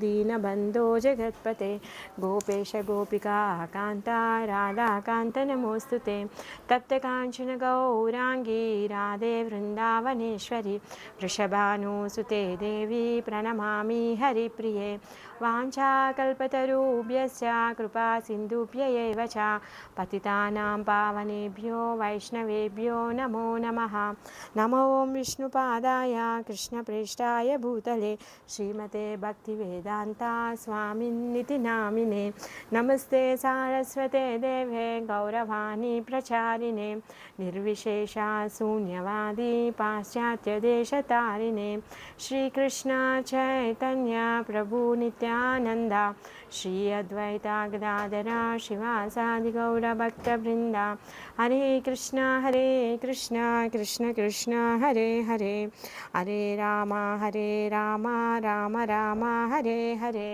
दीनबन्धो जगत्पते गोपेश गोपिका कान्त राधाकान्त नमोऽस्तु ते तप्तकाञ्चन गौराङ्गी राधे वृन्दावनेश्वरि वृषभानुसुते देवी प्रणमामि हरिप्रिये वाञ्छाकल्पतरुभ्यश्च कृपा सिन्धुभ्य एव च पतितानां पावनेभ्यो वैष्णवेभ्यो नमो नमः नमो विष्णुपादाय कृष्णप्रेष्ठाय भूतले श्रीमते भक्तिवेदान्ता स्वामिन्निति नामिने नमस्ते सारस्वते देवे गौरवाणी प्रचारिणे निर्विशेषा शून्यवादी पाश्चात्यदेशतारिणे श्रीकृष्ण चैतन्य प्रभु नित्यानन्द श्री अद्वैता गदाधर शिवासादि गौरभक्तवृन्द हरे कृष्ण कृष्ण कृष्ण हरे हरे हरे राम राम राम हरे हरे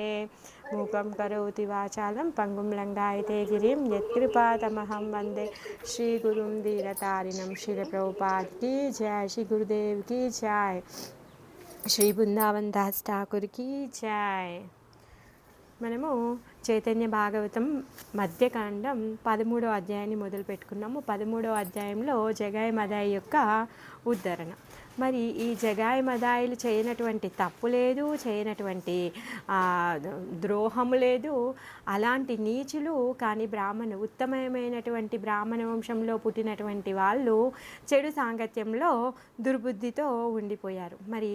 मूकं करोति वाचालं पंगुं लङ्घयते गिरिं यत्कृपातमहं वन्दे श्रीगुरुं दीनतारिणं श्रील की जय श्री गुरुदेव की जय శ్రీ బృందావన్ దాస్ ఠాకూర్కి జై. మనము చైతన్య భాగవతం మధ్యకాండం 13వ అధ్యాయాన్ని మొదలు పెట్టుకున్నాము. 13వ అధ్యాయంలో జగాయి మదాయి యొక్క ఉద్ధరణ. మరి ఈ జగాయి మదాయిలు చేయనటువంటి తప్పు లేదు, చేయనటువంటి ద్రోహము లేదు. అలాంటి నీచులు కానీ ఉత్తమమైనటువంటి బ్రాహ్మణ వంశంలో పుట్టినటువంటి వాళ్ళు చెడు సాంగత్యంలో దుర్బుద్ధితో ఉండిపోయారు. మరి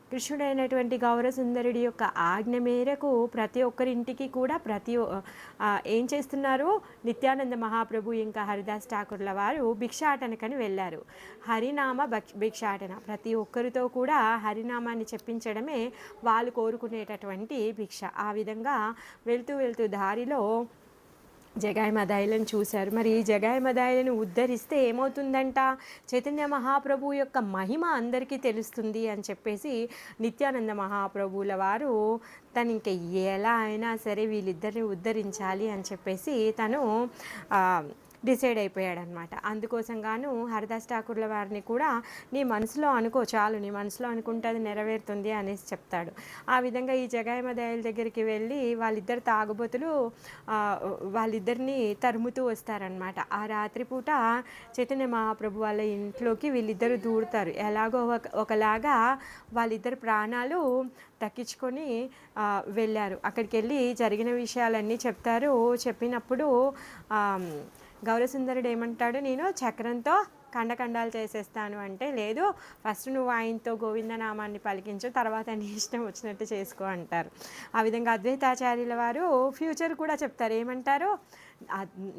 కృష్ణుడైనటువంటి గౌరసుందరుడి యొక్క ఆజ్ఞ మేరకు ప్రతి ఒక్కరింటికి కూడా ఏం చేస్తున్నారు, నిత్యానంద మహాప్రభు ఇంకా హరిదాస్ ఠాకూర్ల వారు భిక్షాటనకని వెళ్ళారు. హరినామ భిక్షాటన, ప్రతి ఒక్కరితో కూడా హరినామాన్ని చెప్పించడమే వాళ్ళు కోరుకునేటటువంటి భిక్ష. ఆ విధంగా వెళ్తూ దారిలో జగాయి మదాయిలను చూశారు. మరి ఈ జగాయి మదాయిలను ఉద్ధరిస్తే ఏమవుతుందంట, చైతన్య మహాప్రభు యొక్క మహిమ అందరికీ తెలుస్తుంది అని చెప్పేసి నిత్యానంద మహాప్రభువుల వారు తను ఇంక ఎలా అయినా సరే వీళ్ళిద్దరిని ఉద్ధరించాలి అని చెప్పేసి తను డిసైడ్ అయిపోయాడనమాట. అందుకోసం గాను హరిదాస్ ఠాకూర్ల వారిని కూడా నీ మనసులో అనుకో, చాలు నీ మనసులో అనుకుంటే అది నెరవేరుతుంది అనేసి చెప్తాడు. ఆ విధంగా ఈ జగాయి మదాయిల దగ్గరికి వెళ్ళి వాళ్ళిద్దరు తాగుబోతులు వాళ్ళిద్దరిని తరుముతూ వస్తారనమాట. ఆ రాత్రిపూట చైతన్య మహాప్రభు వాళ్ళ ఇంట్లోకి వీళ్ళిద్దరు దూరుతారు. ఎలాగో ఒకలాగా వాళ్ళిద్దరు ప్రాణాలు దక్కించుకొని వెళ్ళారు. అక్కడికి వెళ్ళి జరిగిన విషయాలన్నీ చెప్తారు. చెప్పినప్పుడు గౌరసుందరుడు ఏమంటాడు, నేను చక్రంతో ఖండాలు చేసేస్తాను అంటే, లేదు ఫస్ట్ నువ్వు ఆయనతో గోవిందనామాన్ని పలికించు, తర్వాత నీ ఇష్టం వచ్చినట్టు చేసుకో అంటారు. ఆ విధంగా అద్వైతాచార్యుల వారు ఫ్యూచర్ కూడా చెప్తారు. ఏమంటారు,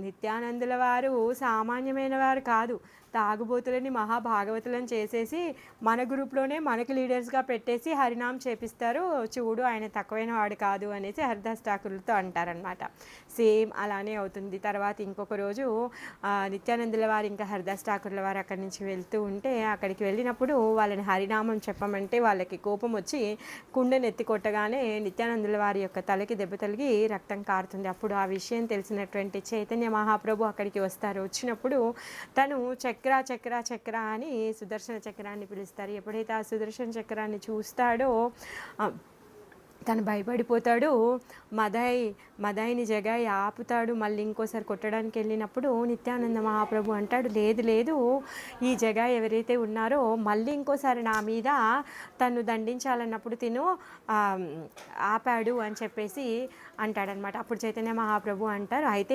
నిత్యానందుల వారు సామాన్యమైన వారు కాదు, తాగుబోతులని మహాభాగవతులను చేసేసి మన గ్రూప్లోనే మనకి లీడర్స్గా పెట్టేసి హరినామ్ చేపిస్తారు, చూడు ఆయన తక్కువైన వాడు కాదు అనేసి హరిదాస్ ఠాకూర్లతో అంటారనమాట. సేమ్ అలానే అవుతుంది. తర్వాత ఇంకొక రోజు నిత్యానందుల వారు ఇంకా హరిదాస్ ఠాకూర్ల వారు అక్కడి నుంచి వెళ్తూ ఉంటే, అక్కడికి వెళ్ళినప్పుడు వాళ్ళని హరినామం చెప్పమంటే వాళ్ళకి కోపం వచ్చి కుండను ఎత్తి కొట్టగానే నిత్యానందుల వారి యొక్క తలకి దెబ్బ తగిలి రక్తం కారుతుంది. అప్పుడు ఆ విషయం తెలిసినటువంటి చైతన్య మహాప్రభు అక్కడికి వస్తారు. వచ్చినప్పుడు తను చక్ర అని సుదర్శన చక్రాన్ని పిలుస్తారు. ఎప్పుడైతే ఆ సుదర్శన చక్రాన్ని చూస్తాడో తను భయపడిపోతాడు. మదాయిని జగాయి ఆపుతాడు. మళ్ళీ ఇంకోసారి కొట్టడానికి వెళ్ళినప్పుడు నిత్యానంద మహాప్రభు అంటాడు, లేదు ఈ జగాయి ఎవరైతే ఉన్నారో మళ్ళీ ఇంకోసారి నా మీద తను దండించాలన్నప్పుడు తిను ఆపాడు అని చెప్పేసి అంటాడనమాట. అప్పుడు చైతన్య మహాప్రభు అంటారు, అయితే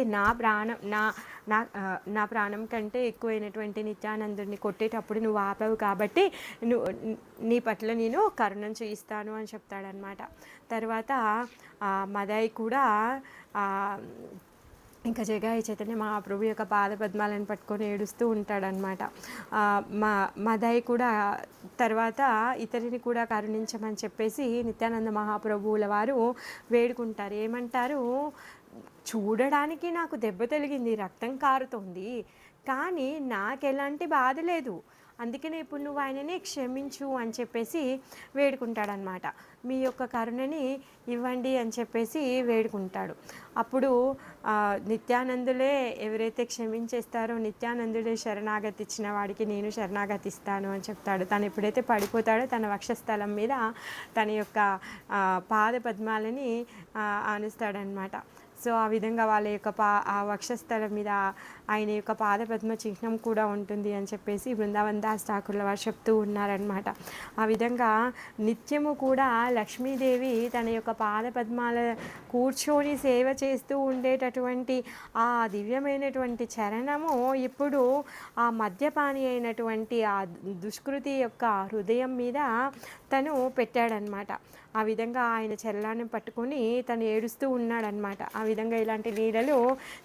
నా ప్రాణం కంటే ఎక్కువైనటువంటి నిత్యానందుడిని కొట్టేటప్పుడు నువ్వు ఆపావు కాబట్టి నీ పట్ల నేను కరుణం చూయిస్తాను అని చెప్తాడనమాట. తర్వాత మదాయి కూడా ఇంకా జగాయి చైతన్య మహాప్రభు యొక్క పాదపద్మాలను పట్టుకొని ఏడుస్తూ ఉంటాడనమాట. మదాయి కూడా తర్వాత ఇతరిని కూడా కరుణించమని చెప్పేసి నిత్యానంద మహాప్రభువుల వారు వేడుకుంటారు. ఏమంటారు, చూడడానికి నాకు దెబ్బ తగిలింది, రక్తం కారుతోంది, కానీ నాకు ఎలాంటి బాధ లేదు. అందుకనే ఇప్పుడు నువ్వు ఆయనని క్షమించు అని చెప్పేసి వేడుకుంటాడనమాట. మీ యొక్క కరుణని ఇవ్వండి అని చెప్పేసి వేడుకుంటాడు. అప్పుడు నిత్యానందులే ఎవరైతే క్షమించేస్తారో నిత్యానందుడే శరణాగతి ఇచ్చిన వాడికి నేను శరణాగతి ఇస్తాను అని చెప్తాడు. తను ఎప్పుడైతే పడిపోతాడో తన వక్షస్థలం మీద తన యొక్క పాద పద్మాలని ఆనుస్తాడనమాట. సో ఆ విధంగా వాళ్ళ యొక్క ఆ వక్షస్థలం మీద ఆయన యొక్క పాదపద్మ చిహ్నం కూడా ఉంటుంది అని చెప్పేసి బృందావన్ దాస్ ఠాకూర్ల వారు చెప్తూ ఉన్నారనమాట. ఆ విధంగా నిత్యము కూడా లక్ష్మీదేవి తన యొక్క పాదపద్మాల కూర్చొని సేవ చేస్తూ ఉండేటటువంటి ఆ దివ్యమైనటువంటి చరణము ఇప్పుడు ఆ మద్యపాని అయినటువంటి ఆ దుష్కృతి యొక్క హృదయం మీద తను పెట్టాడనమాట. ఆ విధంగా ఆయన చరణాన్ని పట్టుకొని తను ఏడుస్తూ ఉన్నాడనమాట. ఆ విధంగా ఇలాంటి లీలలు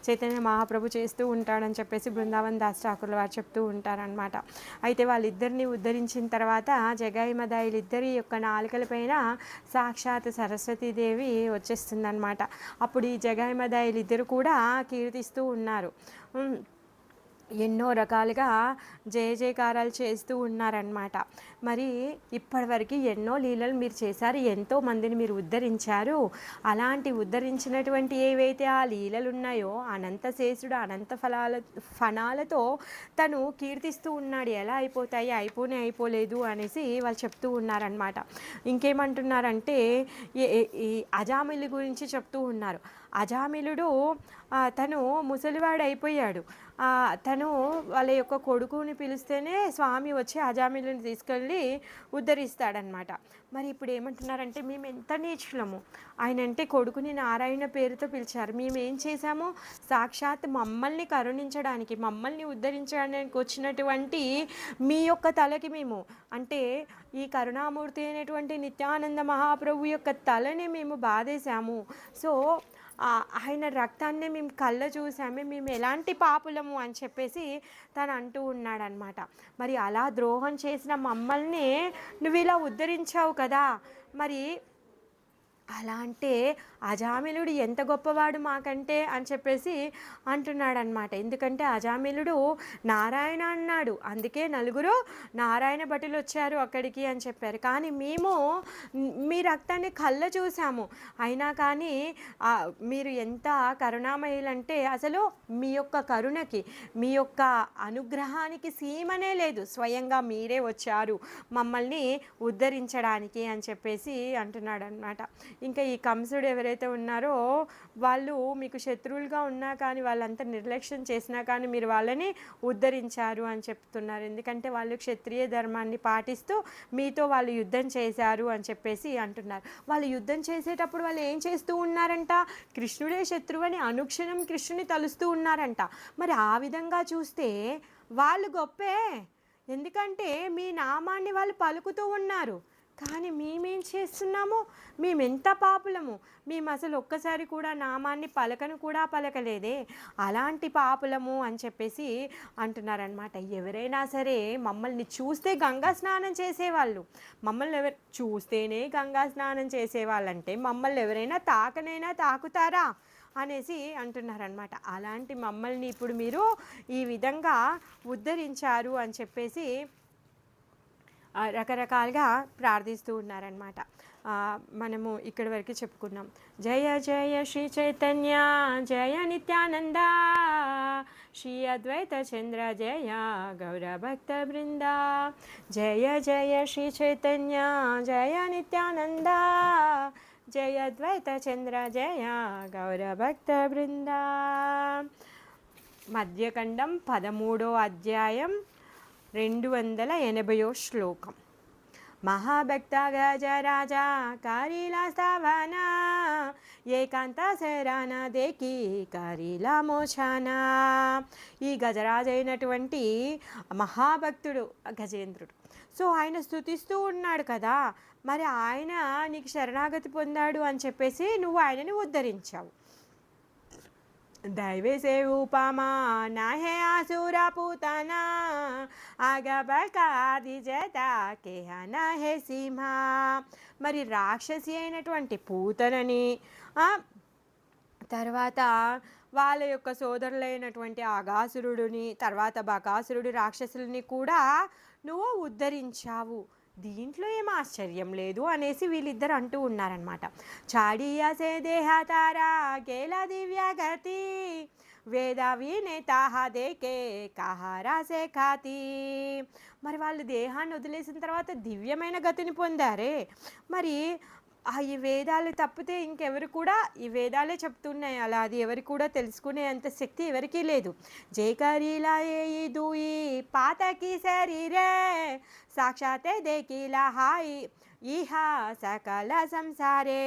చైతన్య మహాప్రభు చేస్తూ ఉంటాడని చెప్పేసి బృందావన్ దాస్ ఠాకూర్ల వారు చెప్తూ ఉంటారనమాట. అయితే వాళ్ళిద్దరిని ఉద్ధరించిన తర్వాత జగాయి మదాయిలు ఇద్దరి యొక్క నాలుకలపైన సాక్షాత్ సరస్వతీదేవి వచ్చేస్తుందన్నమాట. అప్పుడు ఈ జగాయి మదాయిలు ఇద్దరు కూడా కీర్తిస్తూ ఉన్నారు. ఎన్నో రకాలుగా జయ జయకారాలు చేస్తూ ఉన్నారనమాట. మరి ఇప్పటివరకు ఎన్నో లీలలు మీరు చేశారు, ఎంతో మందిని మీరు ఉద్ధరించారు. అలాంటి ఉద్ధరించినటువంటి ఏవైతే ఆ లీలలు ఉన్నాయో అనంతశేషుడు అనంత ఫణాలతో తను కీర్తిస్తూ ఉన్నాడు. ఎలా అయిపోతాయి, అయిపోలేదు అనేసి వాళ్ళు చెప్తూ ఉన్నారనమాట. ఇంకేమంటున్నారంటే ఈ అజామిలు గురించి చెప్తూ ఉన్నారు. అజామిలుడు తను ముసలివాడు అయిపోయాడు. తను వాళ్ళ యొక్క కొడుకుని పిలిస్తేనే స్వామి వచ్చి అజామిలుని తీసుకెళ్ళి ఉద్ధరిస్తాడనమాట. మరి ఇప్పుడు ఏమంటున్నారంటే మేము ఎంత నీచులము, ఆయన అంటే కొడుకుని నారాయణ పేరుతో పిలిచారు, మేము ఏం చేశాము, సాక్షాత్ మమ్మల్ని కరుణించడానికి మమ్మల్ని ఉద్ధరించడానికి వచ్చినటువంటి మీ యొక్క తలకి మేము అంటే ఈ కరుణామూర్తి అయినటువంటి నిత్యానంద మహాప్రభు యొక్క తలని మేము బాధేశాము. సో ఆయన రక్తాన్ని మేము కళ్ళ చూసామే, మేము ఎలాంటి పాపులము అని చెప్పేసి తను అంటూ ఉన్నాడనమాట. మరి అలా ద్రోహం చేసిన మమ్మల్ని నువ్వు ఇలా ఉద్ధరించావు కదా, మరి అలా అంటే అజామిలుడు ఎంత గొప్పవాడు మాకంటే అని చెప్పేసి అంటున్నాడనమాట. ఎందుకంటే అజామిలుడు నారాయణ అన్నాడు, అందుకే నలుగురు నారాయణ భటులు వచ్చారు అక్కడికి అని చెప్పారు. కానీ మేము మీ రక్తాన్ని కళ్ళ చూసాము, అయినా కానీ మీరు ఎంత కరుణామయులంటే అసలు మీ యొక్క కరుణకి మీ యొక్క అనుగ్రహానికి సీమనే లేదు, స్వయంగా మీరే వచ్చారు మమ్మల్ని ఉద్ధరించడానికి అని చెప్పేసి అంటున్నాడు అనమాట. ఇంకా ఈ కంసుడు ఎవరైతే ఉన్నారో వాళ్ళు మీకు శత్రువులుగా ఉన్నా కానీ వాళ్ళంతా నిర్లక్ష్యం చేసినా కానీ మీరు వాళ్ళని ఉద్ధరించారు అని చెప్తున్నారు. ఎందుకంటే వాళ్ళు క్షత్రియ ధర్మాన్ని పాటిస్తూ మీతో వాళ్ళు యుద్ధం చేశారు అని చెప్పేసి అంటున్నారు. వాళ్ళు యుద్ధం చేసేటప్పుడు వాళ్ళు ఏం చేస్తూ ఉన్నారంట, కృష్ణుడే శత్రువు అని అనుక్షణం కృష్ణుని తలుస్తూ ఉన్నారంట. మరి ఆ విధంగా చూస్తే వాళ్ళు గొప్పే, ఎందుకంటే మీ నామాన్ని వాళ్ళు పలుకుతూ ఉన్నారు. కానీ మేమేం చేస్తున్నాము, మేమెంత పాపులము, మేము అసలు ఒక్కసారి కూడా నామాన్ని పలకను కూడా పలకలేదే, అలాంటి పాపులము అని చెప్పేసి అంటున్నారనమాట. ఎవరైనా సరే మమ్మల్ని చూస్తే గంగా స్నానం చేసేవాళ్ళు, మమ్మల్ని చూస్తేనే గంగా స్నానం చేసేవాళ్ళంటే మమ్మల్ని ఎవరైనా తాకనైనా తాకుతారా అనేసి అంటున్నారనమాట. అలాంటి మమ్మల్ని ఇప్పుడు మీరు ఈ విధంగా ఉద్ధరించారు అని చెప్పేసి రకరకాలుగా ప్రార్థిస్తూ ఉన్నారనమాట. మనము ఇక్కడి వరకు చెప్పుకున్నాం. జయ జయ శ్రీ చైతన్య జయ నిత్యానంద శ్రీ అద్వైత చంద్ర జయ గౌరభక్త బృంద. జయ జయ శ్రీ చైతన్య జయ నిత్యానంద జయ అద్వైత చంద్ర జయ గౌరభక్త బృంద. మధ్యఖండం 13వ అధ్యాయం 280వ శ్లోకం. మహాభక్త గజరాజా కారీలా స్థావన ఏకాంత శరాన దేకి కారీలా మోచాన. ఈ గజరాజు అయినటువంటి మహాభక్తుడు గజేంద్రుడు. సో ఆయన స్తుతిస్తూ ఉన్నాడు కదా, మరి ఆయన నీకు శరణాగతి పొందాడు అని చెప్పేసి నువ్వు ఆయనని ఉద్ధరించావు. दैवे से उपमा नाहे आसुरा पूतना आगबकादि जता केहना है सीमा. మరి రాక్షసి అయినటువంటి పూతనని తర్వాత వాళ్ళ యొక్క సోదరులైనటువంటి ఆగాసురుడిని తర్వాత బకాసురుడి రాక్షసులని కూడా నువ్వు ఉద్ధరించావు, దీంట్లో ఏం ఆశ్చర్యం లేదు అనేసి వీళ్ళిద్దరు అంటూ ఉన్నారనమాట. చాడియా సే దేహ తారా కేలా దివ్య గతి వేద వినేతాహ దేకే కహారా సే ఖాతి. మరి వాళ్ళు దేహాన్ని వదిలేసిన తర్వాత దివ్యమైన గతిని పొందారే, మరి ఈ వేదాలు తప్పితే ఇంకెవరు కూడా ఈ వేదాలే చెప్తున్నాయి అలా, అది ఎవరు కూడా తెలుసుకునే అంత శక్తి ఎవరికీ లేదు. జేకరీలా ఏ దూయి పాతకి శరీరే సాక్షాతే దేకిలా హాయి ఈహ సకల సంసారే.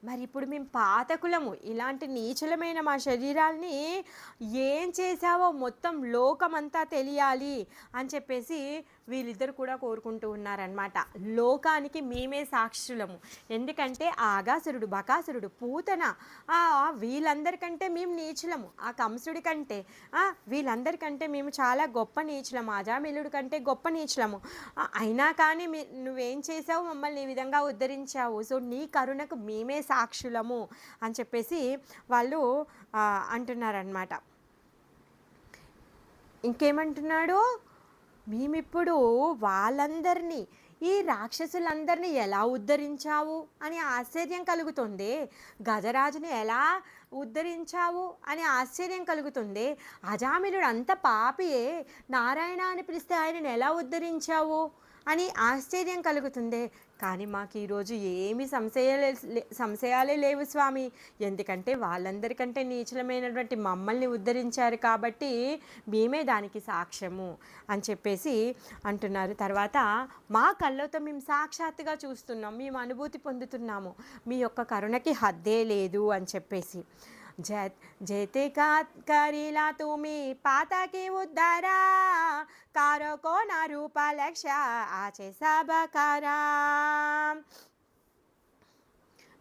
మరి ఇప్పుడు మేము పాతకులము, ఇలాంటి నీచలమైన మా శరీరాల్ని ఏం చేశావో మొత్తం లోకమంతా తెలియాలి అని చెప్పేసి వీళ్ళిద్దరు కూడా కోరుకుంటూ ఉన్నారనమాట. లోకానికి మేమే సాక్షులము, ఎందుకంటే ఆగాసురుడు, బకాసురుడు, పూతన వీళ్ళందరికంటే మేము నీచులము, ఆ కంసుడి కంటే వీళ్ళందరికంటే మేము చాలా గొప్ప నీచులము, అజామిలుడి కంటే గొప్ప నీచులము. అయినా కానీ నువ్వేం చేసావు, మమ్మల్ని ఈ విధంగా ఉద్ధరించావు, సో నీ కరుణకు మేమే సాక్షులము అని చెప్పేసి వాళ్ళు అంటున్నారనమాట. ఇంకేమంటున్నాడు, మేమిప్పుడు వాళ్ళందరినీ ఈ రాక్షసులందరినీ ఎలా ఉద్ధరించావు అని ఆశ్చర్యం కలుగుతుంది, గజరాజుని ఎలా ఉద్ధరించావు అని ఆశ్చర్యం కలుగుతుంది, అజామిలుడు అంత పాపియే, నారాయణ అని పిలిస్తే ఆయనను ఎలా ఉద్ధరించావు అని ఆశ్చర్యం కలుగుతుంది. కానీ మాకు ఈరోజు ఏమి సంశయాలే లేవు స్వామి, ఎందుకంటే వాళ్ళందరికంటే నీచలమైనటువంటి మమ్మల్ని ఉద్ధరించారు కాబట్టి మేమే దానికి సాక్ష్యము అని చెప్పేసి అంటున్నారు. తర్వాత మా కళ్ళతో మేము సాక్షాత్తుగా చూస్తున్నాం, మేము అనుభూతి పొందుతున్నాము, మీ యొక్క కరుణకి హద్దే లేదు అని చెప్పేసి. జైతే కరీలా తుమి పాతకి ఉద్ధారా కారకో నా రూప లక్ష్య ఆచే సబకారా.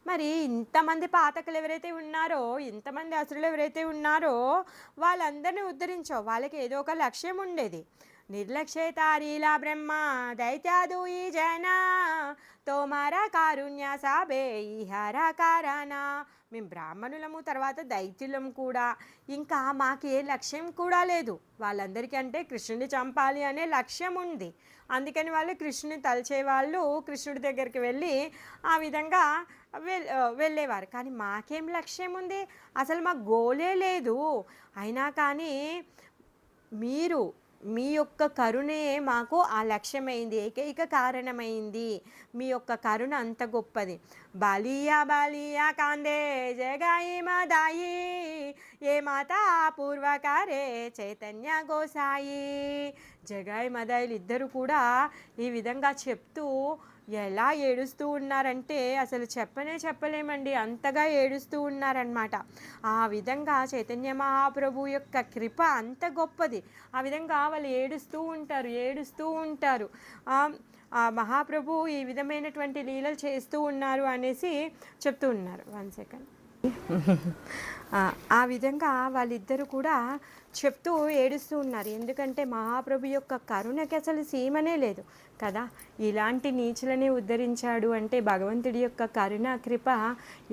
మరి ఇంతమంది పాతకులు ఎవరైతే ఉన్నారో, ఇంతమంది అసురులు ఎవరైతే ఉన్నారో వాళ్ళందరినీ ఉద్ధరించావు, వాళ్ళకి ఏదో ఒక లక్ష్యం ఉండేది. నిర్లక్ష్య తారీలా బ్రహ్మ దైత్యాదు ఈ జన తోమారా కారుణ్య సాబే ఈహారా కారానా. మేము బ్రాహ్మణులము, తర్వాత దైత్యులము కూడా, ఇంకా మాకు ఏ లక్ష్యం కూడా లేదు. వాళ్ళందరికీ అంటే కృష్ణుడిని చంపాలి అనే లక్ష్యం ఉంది, అందుకని వాళ్ళు కృష్ణుని తలిచే వాళ్ళు కృష్ణుడి దగ్గరికి వెళ్ళి ఆ విధంగా వెళ్ళేవారు. కానీ మాకేం లక్ష్యం ఉంది, అసలు మా గోలే లేదు. అయినా కానీ మీరు మీ యొక్క కరుణే మాకు ఆ లక్ష్యమైంది, ఏకైక కారణమైంది. మీ యొక్క కరుణ అంత గొప్పది. బాలియా బాలియా కాందే జగాయి మదాయి ఏ మాత పూర్వకారే చైతన్య గోసాయి. జగాయి మదాయిలు ఇద్దరు కూడా ఈ విధంగా చెప్తూ ఎలా ఏడుస్తూ ఉన్నారంటే అసలు చెప్పలేమండి, అంతగా ఏడుస్తూ ఉన్నారనమాట. ఆ విధంగా చైతన్య మహాప్రభు యొక్క కృప అంత గొప్పది. ఆ విధంగా వాళ్ళు ఏడుస్తూ ఉంటారు. మహాప్రభు ఈ విధమైనటువంటి లీలలు చేస్తూ ఉన్నారు అనేసి చెప్తూ ఉన్నారు. 1 సెకండ్. ఆ విధంగా వాళ్ళిద్దరూ కూడా చెప్తూ ఏడుస్తూ ఉన్నారు, ఎందుకంటే మహాప్రభు యొక్క కరుణకి అసలు సీమనే లేదు కదా. ఇలాంటి నీచులని ఉద్ధరించాడు అంటే భగవంతుడి యొక్క కరుణ కృప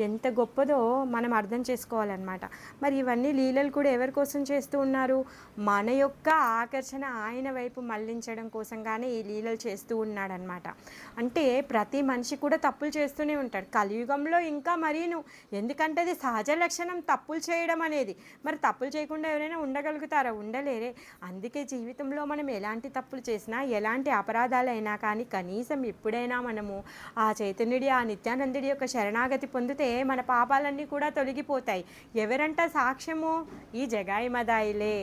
ఎంత గొప్పదో మనం అర్థం చేసుకోవాలన్నమాట. మరి ఇవన్నీ లీలలు కూడా ఎవరి కోసం చేస్తూ ఉన్నారు, మన యొక్క ఆకర్షణ ఆయన వైపు మళ్లించడం కోసంగానే ఈ లీలలు చేస్తూ ఉన్నాడనమాట. అంటే ప్రతి మనిషి కూడా తప్పులు చేస్తూనే ఉంటాడు, కలియుగంలో ఇంకా మరీను, ఎందుకంటే అది సహజ లక్షణం తప్పులు చేయడం అనేది. మరి తప్పులు చేయకుండా ఎవరైనా ఉండగలుగుతారా, ఉండలేరే. అందుకే జీవితంలో మనం ఎలాంటి తప్పులు చేసినా, ఎలాంటి అపరాధాలైనా కానీ కనీసం ఎప్పుడైనా మనము ఆ చైతన్యుడి, ఆ నిత్యానందుడి యొక్క శరణాగతి పొందితే మన పాపాలన్నీ కూడా తొలగిపోతాయి. ఎవరంట సాక్ష్యము, ఈ జగాయి మదాయిలే.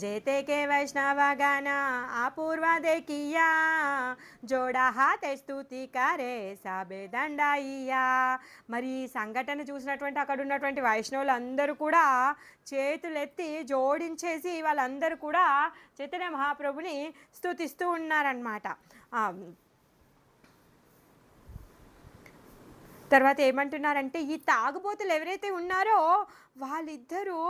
జైతే కే వైష్ణవ గాన అపూర్వ దేకియా జోడా హాతే స్తుతి కరే సాబే దండాయియా. మరి ఈ సంఘటన చూసినటువంటి అక్కడ ఉన్నటువంటి వైష్ణవులు అందరూ కూడా చేతులెత్తి జోడించేసి వాళ్ళందరూ కూడా చైతన్య మహాప్రభుని స్తుతిస్తూ ఉన్నారన్నమాట. తర్వాత ఏమంటున్నారంటే ఈ తాగుబోతులు ఎవరైతే ఉన్నారో వాళ్ళిద్దరూ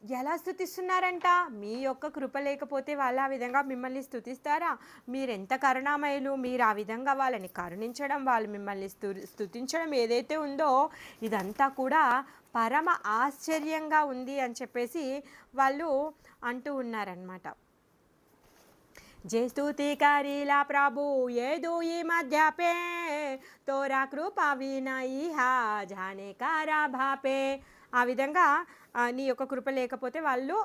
ఎలా స్తుతిస్తున్నారంట? మీ యొక్క కృప లేకపోతే వాళ్ళు ఆ విధంగా మిమ్మల్ని స్తుతిస్తారా? మీరెంత కరుణామయులు, మీరు ఆ విధంగా వాళ్ళని కరుణించడం, వాళ్ళు మిమ్మల్ని స్తుతించడం ఏదైతే ఉందో ఇదంతా కూడా పరమ ఆశ్చర్యంగా ఉంది అని చెప్పేసి వాళ్ళు అంటూ ఉన్నారనమాట. जे स्तुति करीला प्रभु ये दुई मध्य पे तोरा कृपा विनई हा जाने कारा भापे ఆ విధంగా నీ యొక్క కృప లేకపోతే వాళ్ళు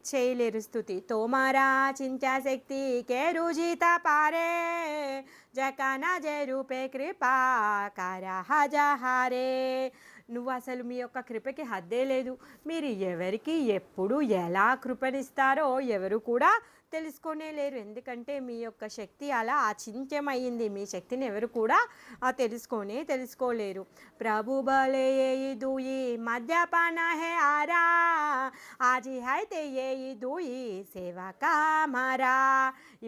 చేయలేరు స్థుతి. తోమారా చింత్యా శక్తి కే రుజిత పారే జకానా జయ రూపే కృపా కారా హజహారే. నువ్వు అసలు మీ యొక్క కృపకి హద్దే లేదు. మీరు ఎవరికి ఎప్పుడు ఎలా కృపనిస్తారో ఎవరు కూడా తెలుసుకొనే లేరు. ఎందుకంటే మీ యొక్క శక్తి అలా అచింత్యమైంది. మీ శక్తిని ఎవరు కూడా తెలుసుకోలేరు. ప్రభు బలే దూయి మద్యపాన హే ఆరా ఆజీ అయితే ఏ దూయి సేవా కామారా.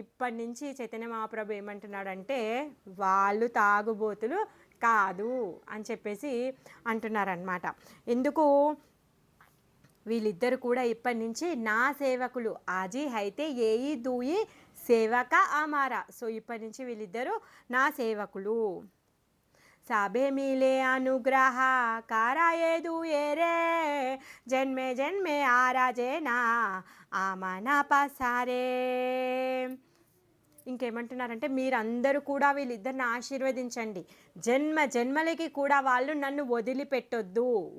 ఇప్పటి నుంచి చైతన్య మహాప్రభు ఏమంటున్నాడంటే వాళ్ళు తాగుబోతులు కాదు అని చెప్పేసి అంటున్నారనమాట. ఎందుకు? వీళ్ళిద్దరు కూడా ఇప్పటి నుంచి నా సేవకులు. ఆజీ అయితే ఏయి దూయి సేవక అమారా. సో ఇప్పటి నుంచి వీళ్ళిద్దరూ నా సేవకులు. సాబే మిలే అనుగ్రహ కారాయే దూయే రే జన్మే జన్మే ఆరాజేనా ఆమనా పసారే. ఇంకేమంటున్నారంటే మీరందరూ కూడా వీళ్ళిద్దరిని ఆశీర్వదించండి. జన్మ జన్మలకి కూడా వాళ్ళు నన్ను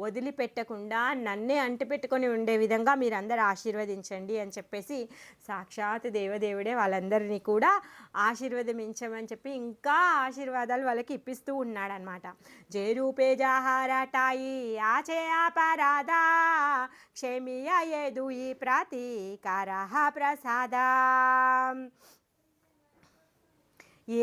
వదిలిపెట్టకుండా నన్నే అంటిపెట్టుకొని ఉండే విధంగా మీరందరూ ఆశీర్వదించండి అని చెప్పేసి సాక్షాత్ దేవదేవుడే వాళ్ళందరినీ కూడా ఆశీర్వదించమని చెప్పి ఇంకా ఆశీర్వాదాలు వాళ్ళకి ఇప్పిస్తూ ఉన్నాడనమాట. జయ రూపే జహారాటాయి ఆచే అపరాధా క్షమియ ఏదుయి ప్రతీకారః ప్రసాదా.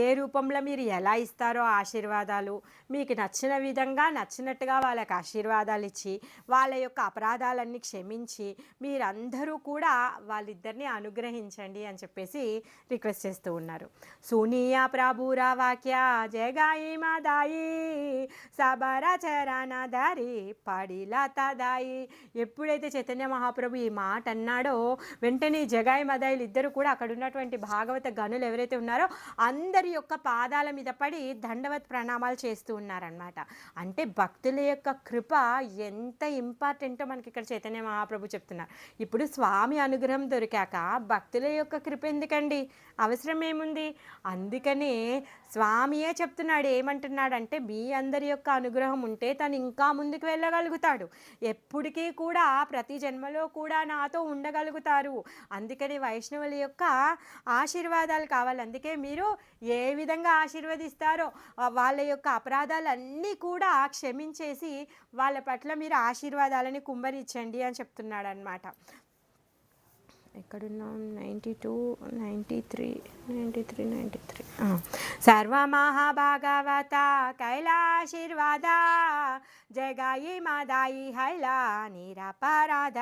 ఏ రూపంలో మీరు ఎలా ఇస్తారో ఆశీర్వాదాలు మీకు నచ్చిన విధంగా నచ్చినట్టుగా వాళ్ళకి ఆశీర్వాదాలు ఇచ్చి వాళ్ళ యొక్క అపరాధాలన్నీ క్షమించి మీరందరూ కూడా వాళ్ళిద్దరిని అనుగ్రహించండి అని చెప్పేసి రిక్వెస్ట్ చేస్తూ ఉన్నారు. సునియా ప్రభురా వాక్య జగాయి మాదాయి సబర చరణాదారి పడిలా తదాయి. ఎప్పుడైతే చైతన్య మహాప్రభు ఈ మాట అన్నాడో వెంటనే జగాయి మదాయిలు ఇద్దరు కూడా అక్కడ ఉన్నటువంటి భాగవత గనులు ఎవరైతే ఉన్నారో అందరి యొక్క పాదాల మీద పడి దండవత్ ప్రణామాలు చేస్తూ ఉన్నారనమాట. అంటే భక్తుల యొక్క కృప ఎంత ఇంపార్టెంటో మనకి ఇక్కడ చైతన్య మహాప్రభు చెప్తున్నారు. ఇప్పుడు స్వామి అనుగ్రహం దొరికాక భక్తుల యొక్క కృప ఎందుకండి? అవసరం ఏముంది? అందుకనే స్వామియే చెప్తున్నాడు. ఏమంటున్నాడంటే మీ అందరి యొక్క అనుగ్రహం ఉంటే తను ఇంకా ముందుకు వెళ్ళగలుగుతాడు. ఎప్పటికీ కూడా ప్రతి జన్మలో కూడా నాతో ఉండగలుగుతారు. అందుకని వైష్ణవుల యొక్క ఆశీర్వాదాలు కావాలి. అందుకే మీరు ఏ విధంగా ఆశీర్వదిస్తారో వాళ్ళ యొక్క అపరాధాలన్నీ కూడా క్షమించేసి వాళ్ళ పట్ల మీరు ఆశీర్వాదాలని కుమ్మరించండి అని చెప్తున్నాడు అనమాట. ఎక్కడున్నాం? 92, 93, 93 సర్వమహాభాగవత కైలాశీర్వాద జగాయి మాదాయి హైలా నిరపరాధ.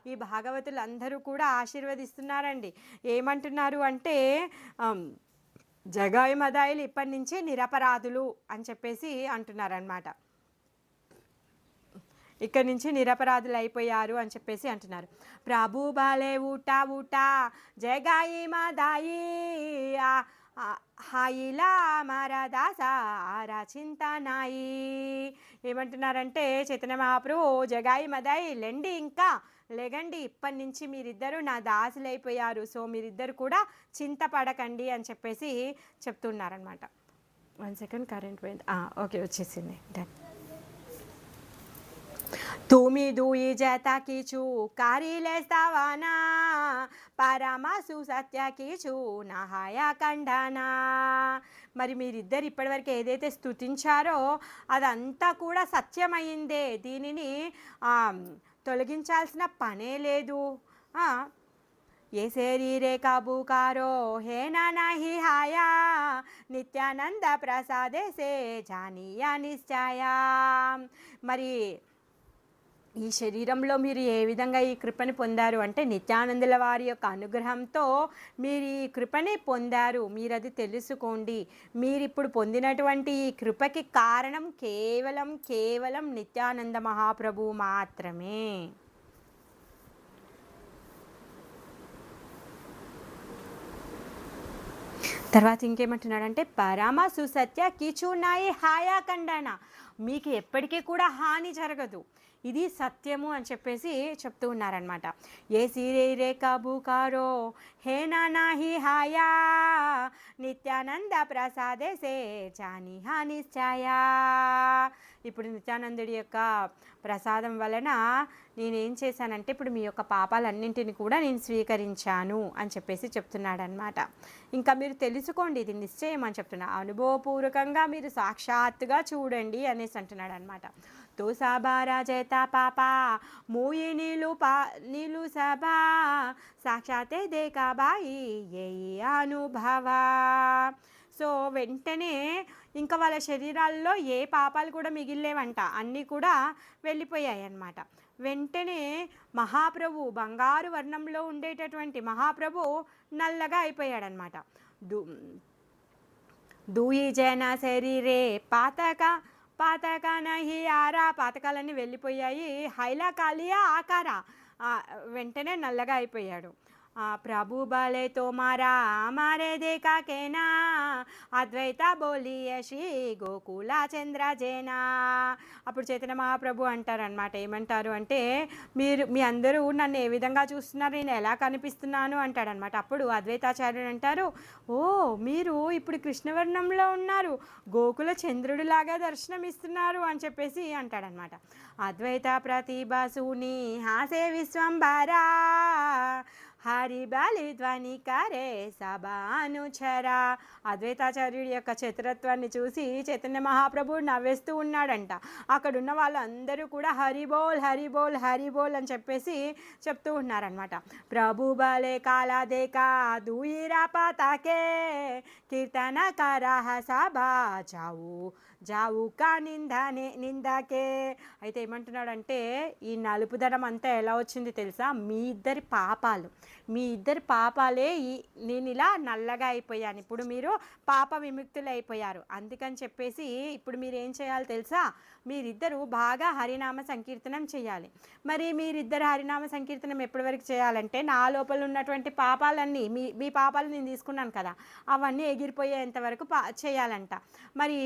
ఈ భాగవతులు అందరూ కూడా ఆశీర్వదిస్తున్నారండి. ఏమంటున్నారు అంటే జగాయి మదాయిలు ఇప్పటి నుంచి నిరపరాధులు అని చెప్పేసి అంటున్నారనమాట. ఇక్కడి నుంచి నిరపరాధులు అయిపోయారు అని చెప్పేసి అంటున్నారు. ప్రభు బాలే ఊటా ఊటా జగాయి మాదాయి హాయిలా మరదాస ఆరా చింతనాయి. ఏమంటున్నారంటే చైతన్య మహాప్రభు జగాయి మదాయి లెండి, ఇంకా లేగండి, ఇప్పటి నుంచి మీరిద్దరూ నా దాసులైపోయారు. సో మీరిద్దరు కూడా చింతపడకండి అని చెప్పేసి చెప్తున్నారనమాట. 1 సెకండ్, కరెంట్ పోయింది. ఓకే, వచ్చేసింది. డన్. तुमी दुई जता कीचु कारिले स्तवाना పరమసు సత్య కీచు నహాయా కండానా. మరి మీరిద్దరు ఇప్పటివరకు ఏదైతే స్తుతించారో అదంతా కూడా సత్యమైందే. దీనిని తొలగించాల్సిన పనే లేదు. ये शरीरे काबूकारो है ना नहीं हाया నిత్యానంద ప్రసాదే సే జానియా నిశ్చయా. మరి ఈ శరీరంలో మీరు ఏ విధంగా ఈ కృపని పొందారు అంటే నిత్యానందుల వారి యొక్క అనుగ్రహంతో మీరు ఈ కృపని పొందారు. మీరు అది తెలుసుకోండి. మీరు ఇప్పుడు పొందినటువంటి ఈ కృపకి కారణం కేవలం నిత్యానంద మహాప్రభు మాత్రమే. తర్వాత ఇంకేమంటున్నాడంటే పరమ సుసత్య కిచునాయి హాయా కండన, మీకు ఎప్పటికీ కూడా హాని జరగదు, ఇది సత్యము అని చెప్పేసి చెప్తూ ఉన్నారనమాట. ఏ సిరే రే కబుకారో హే నాహి హాయా నిత్యానంద ప్రసాదే సే జాని హానిశ్చాయా. ఇప్పుడు నిత్యానందుడి యొక్క ప్రసాదం వలన నేనేం చేశానంటే ఇప్పుడు మీ యొక్క పాపాలన్నింటిని కూడా నేను స్వీకరించాను అని చెప్పేసి చెప్తున్నాడనమాట. ఇంకా మీరు తెలుసుకోండి, ఇది నిశ్చయం అని చెప్తున్నా, అనుభవపూర్వకంగా మీరు సాక్షాత్తుగా చూడండి అనేసి అంటున్నాడు అనమాట. తో సాబారా జేతా పాపా మూయి నీలు సభా సాక్షాతే దేకా బాయి ఏ అనుభవ. సో వెంటనే ఇంకా వాళ్ళ శరీరాల్లో ఏ పాపాలు కూడా మిగిలేవంట, అన్నీ కూడా వెళ్ళిపోయాయి అన్నమాట. వెంటనే మహాప్రభు బంగారు వర్ణంలో ఉండేటటువంటి మహాప్రభు నల్లగా అయిపోయాడనమాట. దూయి జన శరీరే పాతక నహి ఆరా, పాతకాలన్నీ వెళ్ళిపోయాయి. హైలా కాలియా ఆకార, వెంటనే నల్లగా అయిపోయాడు. ప్రభు బలే తోమారా మారే దేకా కేనా అద్వైత బోలియ శ్రీ గోకుల చంద్ర జేనా. అప్పుడు చైతన్య మహాప్రభు అంటారనమాట, ఏమంటారు అంటే మీ అందరూ నన్ను ఏ విధంగా చూస్తున్నారు, నేను ఎలా కనిపిస్తున్నాను అంటాడనమాట. అప్పుడు అద్వైతాచార్యుడు అంటారు, ఓ మీరు ఇప్పుడు కృష్ణవర్ణంలో ఉన్నారు, గోకుల చంద్రుడిలాగా దర్శనం ఇస్తున్నారు అని చెప్పేసి అంటాడనమాట. అద్వైత ప్రతిభాసుని హాసే విశ్వంబరా హరి బలి ధ్వని కరే సభానుచరా. అద్వైతాచార్యుడి యొక్క చతురత్వాన్ని చూసి చైతన్య మహాప్రభు నవ్వేస్తూ ఉన్నాడంట. అక్కడున్న వాళ్ళందరూ కూడా హరిబోల్ హరిబోల్ హరిబోల్ అని చెప్పేసి చెప్తూ ఉన్నారనమాట. ప్రభు బలే కాలా దేకా దూయిరా పాతాకే కీర్తన కరాహ సభా జావు కా నిందాకే. అయితే ఏమంటున్నాడంటే ఈ నలుపుదనం అంతా ఎలా వచ్చింది తెలుసా, మీ ఇద్దరి పాపాలే నేను ఇలా నల్లగా అయిపోయాను, ఇప్పుడు మీరు పాప విముక్తులు అయిపోయారు. అందుకని చెప్పేసి ఇప్పుడు మీరు ఏం చేయాలి తెలుసా, మీరిద్దరూ బాగా హరినామ సంకీర్తనం చేయాలి. మరి మీరిద్దరు హరినామ సంకీర్తనం ఎప్పటి వరకు చేయాలంటే నా లోపల ఉన్నటువంటి పాపాలన్నీ మీ పాపాలు నేను తీసుకున్నాను కదా, అవన్నీ ఎగిరిపోయేంత వరకు చేయాలంట. మరి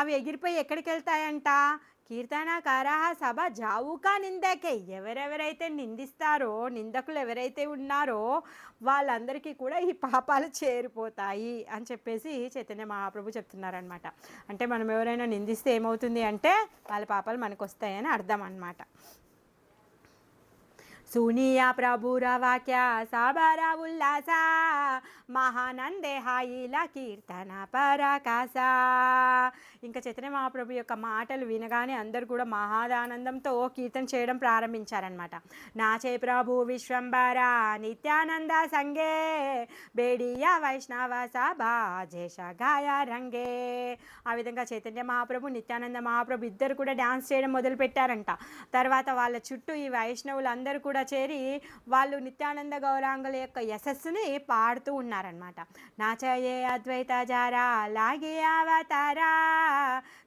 అవి ఎగిరిపోయి ఎక్కడికి వెళ్తాయంట, కీర్తన కరాహ సభ జావుకా నిందకే. ఎవరెవరైతే నిందిస్తారో, నిందకులు ఎవరైతే ఉన్నారో వాళ్ళందరికీ కూడా ఈ పాపాలు చేరిపోతాయి అని చెప్పేసి చైతన్య మహాప్రభు చెప్తున్నారనమాట. అంటే మనం ఎవరైనా నిందిస్తే ఏమవుతుంది అంటే వాళ్ళ పాపాలు మనకు వస్తాయని అర్థం అన్నమాట. सुनिया प्रभुर वाक्य सबरा उल्लासा మహానందే హాయిలా కీర్తన పరాకాశ. ఇంకా చైతన్య మహాప్రభు యొక్క మాటలు వినగానే అందరూ కూడా మహాదానందంతో కీర్తన చేయడం ప్రారంభించారనమాట. నాచే ప్రభు విశ్వంబర నిత్యానంద సంగే బేడియా వైష్ణవ సభా జేష గాయ రంగే. ఆ విధంగా చైతన్య మహాప్రభు నిత్యానంద మహాప్రభు ఇద్దరు కూడా డ్యాన్స్ చేయడం మొదలుపెట్టారంట. తర్వాత వాళ్ళ చుట్టూ ఈ వైష్ణవులు అందరూ కూడా చేరి వాళ్ళు నిత్యానంద గౌరాంగుల యొక్క యశస్సుని పాడుతూ ఉన్నారనమాట. నాచయే అద్వైత జారా లాగే అవతారా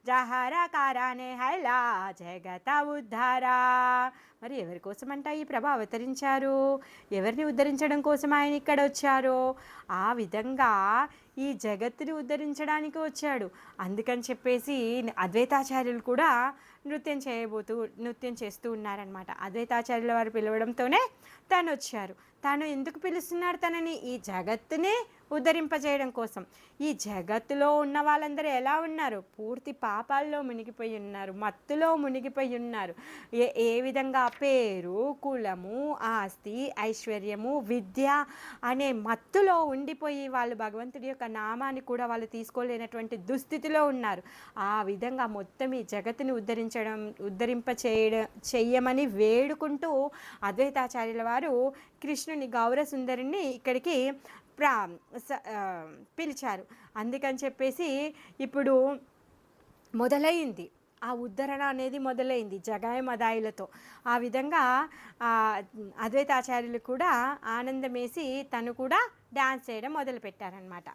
జహరా కారానే హైలా జగత ఉద్ధారా. మరి ఎవరి కోసమంట ఈ ప్రభు అవతరించారు, ఎవరిని ఉద్ధరించడం కోసం ఆయన ఇక్కడ వచ్చారో ఆ విధంగా ఈ జగత్తుని ఉద్ధరించడానికి వచ్చాడు. అందుకని చెప్పేసి అద్వైతాచార్యులు కూడా నృత్యం చేస్తూ ఉన్నారనమాట. అద్వైతాచార్యుల వారు పిలవడంతోనే తను వచ్చారు. తాను ఎందుకు పిలుస్తున్నాడు తనని, ఈ జగత్తునే ఉద్ధరింపజేయడం కోసం. ఈ జగత్తులో ఉన్న వాళ్ళందరూ ఎలా ఉన్నారు, పూర్తి పాపాల్లో మునిగిపోయి ఉన్నారు, మత్తులో మునిగిపోయి ఉన్నారు. ఏ విధంగా పేరు, కులము, ఆస్తి, ఐశ్వర్యము, విద్య అనే మత్తులో ఉండిపోయి వాళ్ళు భగవంతుడి యొక్క నామాన్ని కూడా వాళ్ళు తీసుకోలేనటువంటి దుస్థితిలో ఉన్నారు. ఆ విధంగా మొత్తం ఈ జగత్తుని చెయ్యమని వేడుకుంటూ అద్వైతాచార్యుల వారు కృష్ణుని గౌర సుందరిని ఇక్కడికి పిలిచారు. అందుకని చెప్పేసి ఇప్పుడు మొదలైంది ఆ ఉద్ధరణ అనేది మొదలైంది జగాయ మదాయిలతో. ఆ విధంగా అద్వైతాచార్యులు కూడా ఆనందమేసి తను కూడా డ్యాన్స్ చేయడం మొదలుపెట్టారనమాట.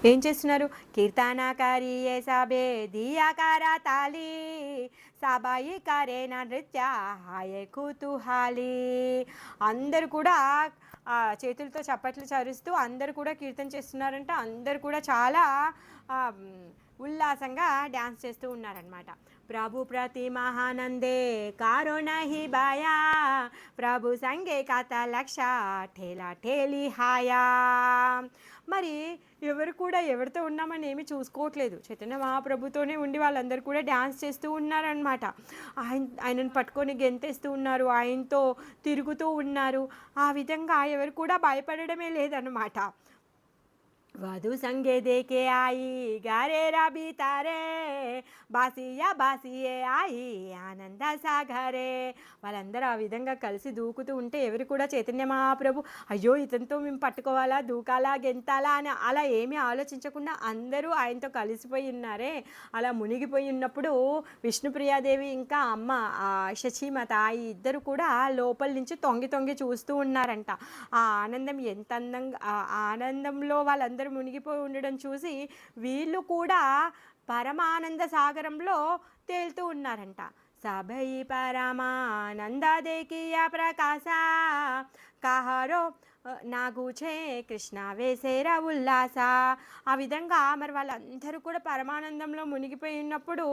ఏం చేస్తున్నారు? కీర్తనకారి ఏ సభే దియాకార తాలి సబాయి కారేన నృత్య హాయే కుతూహాలి. అందరూ కూడా చేతులతో చప్పట్లు చరుస్తూ అందరూ కూడా కీర్తన చేస్తున్నారంట. అందరూ కూడా చాలా ఉల్లాసంగా డ్యాన్స్ చేస్తూ ఉన్నారనమాట. ప్రభు ప్రతి మహానందే కారో నహి బాయా ప్రభు సంగే కాత లక్ష ఠేలా ఠేలి హాయా. మరి ఎవరు కూడా ఎవరితో ఉన్నామని ఏమీ చూసుకోవట్లేదు. చైతన్య మహాప్రభుతోనే ఉండి వాళ్ళందరూ కూడా డ్యాన్స్ చేస్తూ ఉన్నారనమాట. ఆయనను పట్టుకొని గెంతేస్తూ ఉన్నారు, ఆయనతో తిరుగుతూ ఉన్నారు. ఆ విధంగా ఎవరు కూడా భయపడడమే లేదన్నమాట. వధు సంగే దేకే ఆయి గారే రబీ తారే బాసియా బాసియే ఆయి ఆనంద సాగరే. వాళ్ళందరూ ఆ విధంగా కలిసి దూకుతూ ఉంటే ఎవరు కూడా చైతన్య మహాప్రభు అయ్యో ఇతనితో మేము పట్టుకోవాలా, దూకాలా, గెంతాలా అని అలా ఏమీ ఆలోచించకుండా అందరూ ఆయనతో కలిసిపోయి ఉన్నారే. అలా మునిగిపోయి ఉన్నప్పుడు విష్ణుప్రియాదేవి ఇంకా అమ్మ శచీమత ఈ ఇద్దరు కూడా లోపల నుంచి తొంగి తొంగి చూస్తూ ఉన్నారంట. ఆ ఆనందం ఎంత అందంగా, ఆ ఆనందంలో వాళ్ళందరూ మునిగిపోయి ఉండడం చూసి వీళ్ళు కూడా పరమానంద సాగరంలో తేలుతూ ఉన్నారంట. సభై పరమానంద దేకియ ప్రకాశ కహరో నాగుచే కృష్ణ వేసేరా ఉల్లాస. ఆ విధంగా మరి వాళ్ళందరూ కూడా పరమానందంలో మునిగిపోయి ఉన్నప్పుడు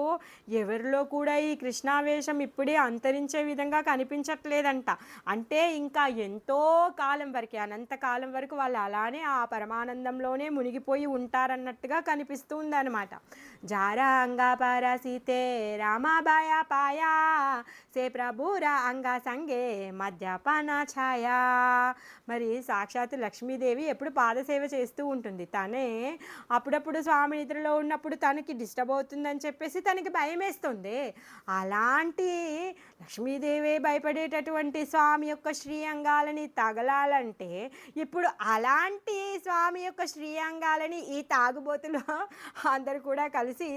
ఎవరిలో కూడా ఈ కృష్ణావేశం ఇప్పుడే అంతరించే విధంగా కనిపించట్లేదంట. అంటే ఇంకా ఎంతో కాలం వరకు, అనంతకాలం వరకు వాళ్ళు అలానే ఆ పరమానందంలోనే మునిగిపోయి ఉంటారన్నట్టుగా కనిపిస్తూ ఉందన్నమాట. జారా అంగా పరసితే రామాబాయ పాయా సే ప్రభురా అంగా సంగే మద్యపాన ఛాయా. మరి సాక్షాత్తు లక్ష్మీదేవి ఎప్పుడు పాదసేవ చేస్తూ ఉంటుంది. తనే అప్పుడప్పుడు స్వామి నిద్రలో ఉన్నప్పుడు తనకి డిస్టర్బ్ అవుతుందని చెప్పేసి తనకి భయం వేస్తుంది. అలాంటి లక్ష్మీదేవి భయపడేటటువంటి స్వామి యొక్క శ్రీయంగాలని తగలాలంటే ఇప్పుడు అలాంటి స్వామి యొక్క శ్రీయంగాలని ఈ తాగుబోతులు అందరూ కూడా కలిసి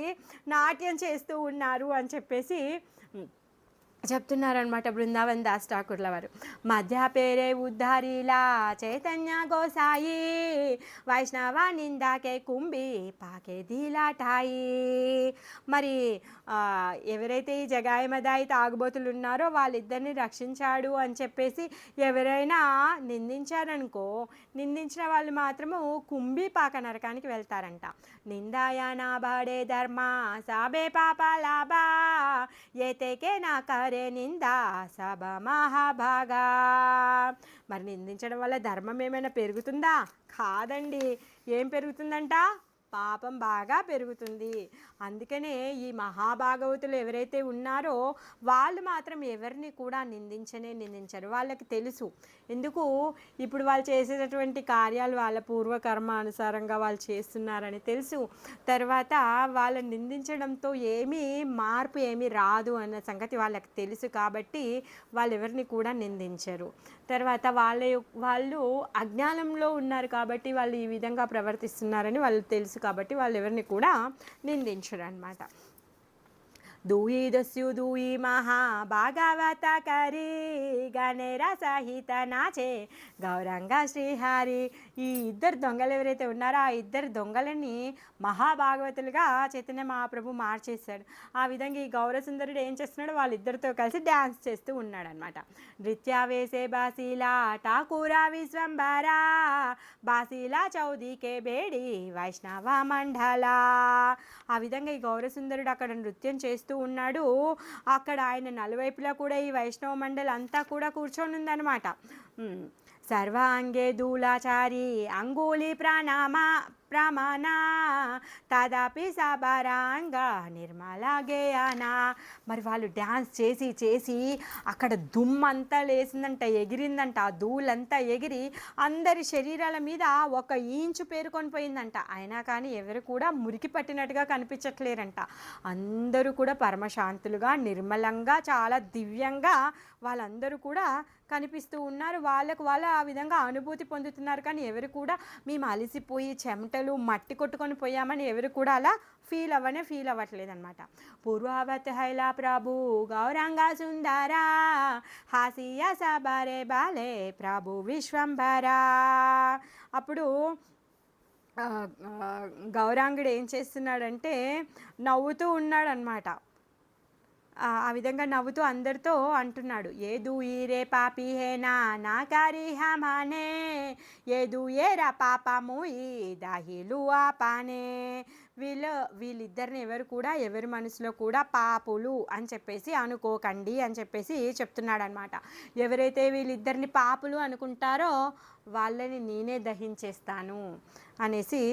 నాట్యం చేస్తూ ఉన్నారు అని చెప్పేసి చెప్తున్నారనమాట బృందావన్ దాస్ ఠాకూర్ల వారు. మధ్య పేరే ఉద్ధారీలా చైతన్య గోసాయి వైష్ణవ నిందాకే కుంభి పాకే ధీలాటాయి. మరి ఎవరైతే ఈ జగాయి మదాయి తాగుబోతులు ఉన్నారో వాళ్ళిద్దరిని రక్షించాడు అని చెప్పేసి ఎవరైనా నిందించారనుకో, నిందించిన వాళ్ళు మాత్రము కుంభి పాక నరకానికి వెళ్తారంట. నిందాయనా బడే ధర్మ సాబే పాప లాభా ఏతేకే నా కరే నిందా సభ మహాభాగా. మరి నిందించడం వల్ల ధర్మం ఏమైనా పెరుగుతుందా? కాదండి. ఏం పెరుగుతుందంట? పాపం బాగా పెరుగుతుంది. అందుకనే ఈ మహాభాగవతులు ఎవరైతే ఉన్నారో వాళ్ళు మాత్రం ఎవరిని కూడా నిందించరు. వాళ్ళకి తెలుసు ఎందుకు, ఇప్పుడు వాళ్ళు చేసేటటువంటి కార్యాలు వాళ్ళ పూర్వకర్మ అనుసారంగా వాళ్ళు చేస్తున్నారని తెలుసు. తర్వాత వాళ్ళని నిందించడంతో మార్పు ఏమీ రాదు అన్న సంగతి వాళ్ళకి తెలుసు. కాబట్టి వాళ్ళు ఎవరిని కూడా నిందించరు. తర్వాత వాళ్ళు అజ్ఞానంలో ఉన్నారు కాబట్టి వాళ్ళు ఈ విధంగా ప్రవర్తిస్తున్నారని వాళ్ళు తెలుసు. కాబట్టి వాళ్ళు ఎవరిని కూడా నిందించరు అన్నమాట. దూయి దస్యు దూయి మహా భాగవత కరి గణేర సహిత నాచే గౌరంగ శ్రీహరి. ఈ ఇద్దరు దొంగలు ఎవరైతే ఉన్నారో ఆ ఇద్దరు దొంగలని మహాభాగవతులుగా చైతన్య మహాప్రభు మార్చేశాడు. ఆ విధంగా ఈ గౌరసుందరుడు ఏం చేస్తున్నాడు, వాళ్ళిద్దరితో కలిసి డ్యాన్స్ చేస్తూ ఉన్నాడు అనమాట. నృత్య వేసే బాసీలా ఠాకూరా విశ్వంబరా బాసీలా చౌదీకే బేడి వైష్ణవ మండల. ఆ విధంగా ఈ గౌరసుందరుడు అక్కడ నృత్యం చేస్తూ ఉన్నాడు. అక్కడ ఆయన నలువైపులా కూడా ఈ వైష్ణవ మండలి అంతా కూడా కూర్చొని ఉందన్నమాట. సర్వాంగే దూలాచారి అంగుళి ప్రమాణ తదాపి సబరాంగ నిర్మల గేయానా. మరి వాళ్ళు డ్యాన్స్ చేసి చేసి అక్కడ దుమ్మంతా లేసిందంట, ఎగిరిందంట. ఆ ధూళంతా ఎగిరి అందరి శరీరాల మీద 1 ఇంచు పేరుకొని పోయిందంట. అయినా కానీ ఎవరు కూడా మురికి పట్టినట్టుగా కనిపించట్లేరంట. అందరూ కూడా పరమశాంతులుగా, నిర్మలంగా, చాలా దివ్యంగా వాళ్ళందరూ కూడా కనిపిస్తూ ఉన్నారు. వాళ్ళకు వాళ్ళు ఆ విధంగా అనుభూతి పొందుతున్నారు. కానీ ఎవరు కూడా మేము అలసిపోయి చెమటలు మట్టి కొట్టుకొని పోయామని ఎవరు కూడా అలా ఫీల్ అవ్వట్లేదు అనమాట. పూర్వవత్ హైలా ప్రభు గౌరంగ సుందరా హాసియా సబరే బాలే ప్రభు విశ్వంభరా. అప్పుడు గౌరాంగుడు ఏం చేస్తున్నాడంటే నవ్వుతూ ఉన్నాడనమాట. ఆ విధంగా నవ్వుతూ అందరితో అంటున్నాడు, ఏ దూయిరే పాపి హే నా కారి హమానే, ఏ దూయేరా పాపము ఈ దాహిలు ఆపానే. వీళ్ళిద్దరిని ఎవరు కూడా ఎవరి మనసులో కూడా పాపులు అని చెప్పేసి అనుకోకండి అని చెప్పేసి చెప్తున్నాడనమాట. ఎవరైతే వీళ్ళిద్దరిని పాపులు అనుకుంటారో వాళ్ళని నేనే దహించేస్తాను అనేసి